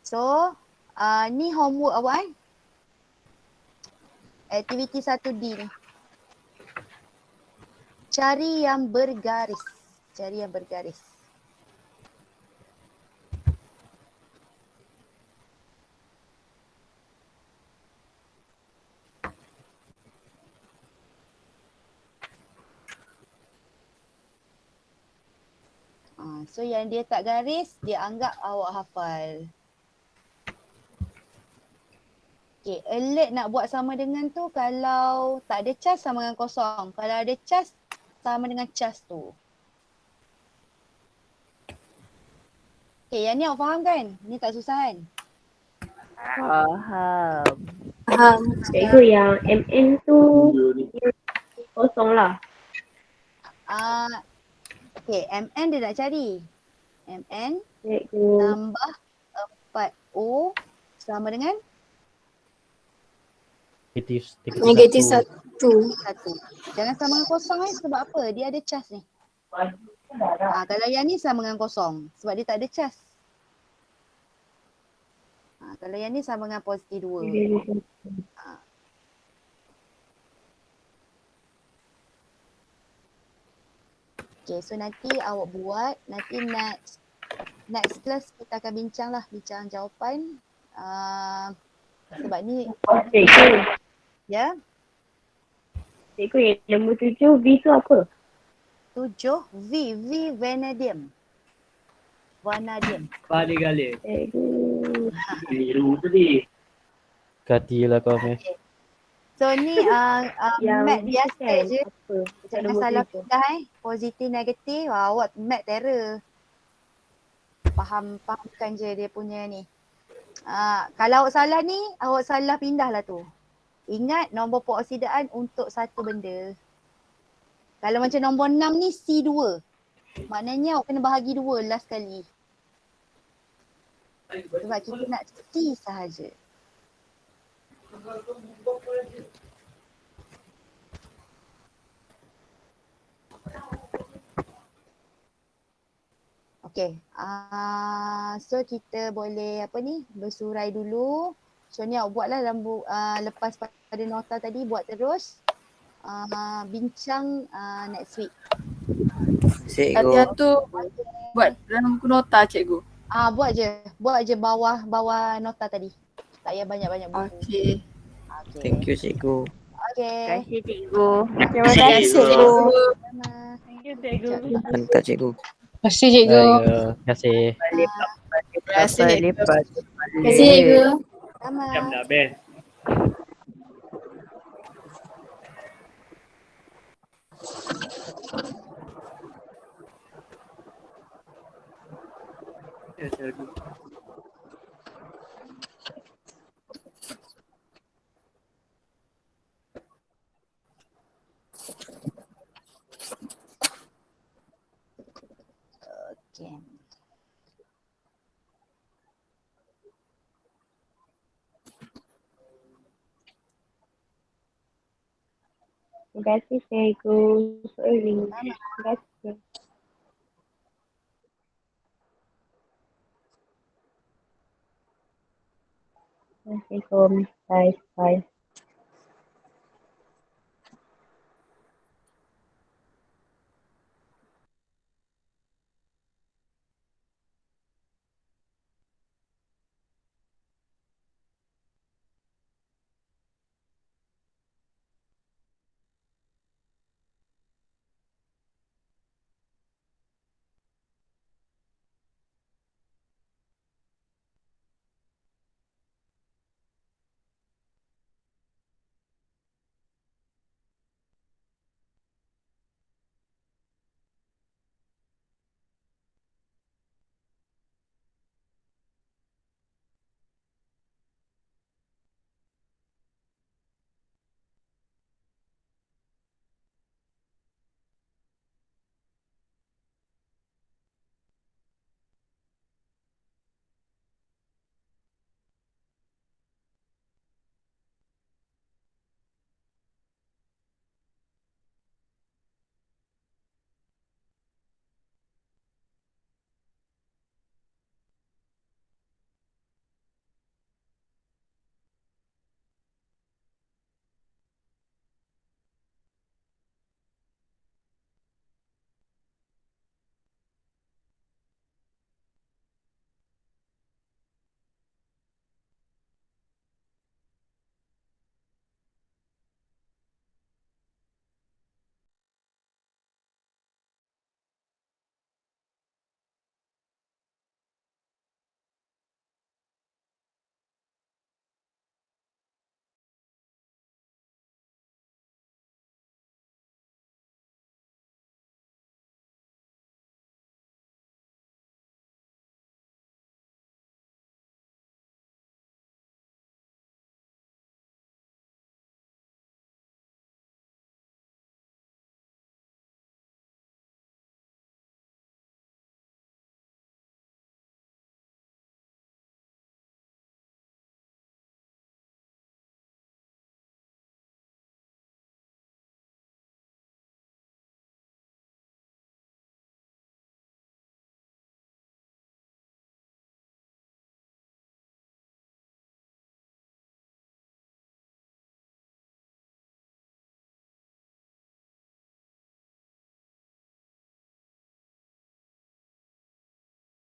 So, ni homework awak Aktiviti 1D ni. Cari yang bergaris. Cari yang bergaris. So yang dia tak garis, dia anggap awak hafal. Okay, alert nak buat sama dengan tu kalau tak ada cas sama dengan kosong. Kalau ada cas sama dengan cas tu. Okay, yang ni awak faham kan? Ni tak susah kan? Faham. Faham. Cikgu yang MN tu kosong lah. Okay, MN dia nak cari. MN Cikgu. tambah 4O sama dengan Negatif 1. 1. Jangan sama dengan kosong sebab apa? Dia ada cas ni. Kalau yang ni sama dengan kosong sebab dia tak ada cas. Kalau yang ni sama dengan positif 2. Okay, so nanti awak buat, nanti next class kita akan bincang jawapan. Sebab ni Cikgu. ya. Cikgu yang nombor 7 V tu apa? 7 V vanadium. Vanadium. Cikgu. Katilah kau ni. So ni Yang mat biasa kan je. apa? Macam Jangan nombor salah 7. pindah positif negatif. Awak mat terror. Fahamkan je dia punya ni. Kalau awak salah ni, awak salah pindah lah tu. Ingat nombor peroksidaan untuk satu benda. Kalau macam nombor 6 ni C2. Maknanya awak kena bahagi 2 last kali. Sebab kita nak C sahaja. Okay. So kita boleh bersurai dulu. So ni awak buatlah lepas pada nota tadi buat terus. Bincang next week. Latihan tu buat dalam buku nota cikgu. Buat je bawah nota tadi. Tak payah banyak-banyak buku. Okey. Okay. Thank you cikgu. Okay. Terima kasih cikgu. Terima kasih cikgu. Sama. Thank you, cikgu. Mantap cikgu. Terima kasih cikgu. Terima kasih. Terima kasih cikgu. Lepas. Terima kasih cikgu. Sama. Okay. Terima kasih cikgu. Sorry. Terima kasih. Assalamualaikum. Bye.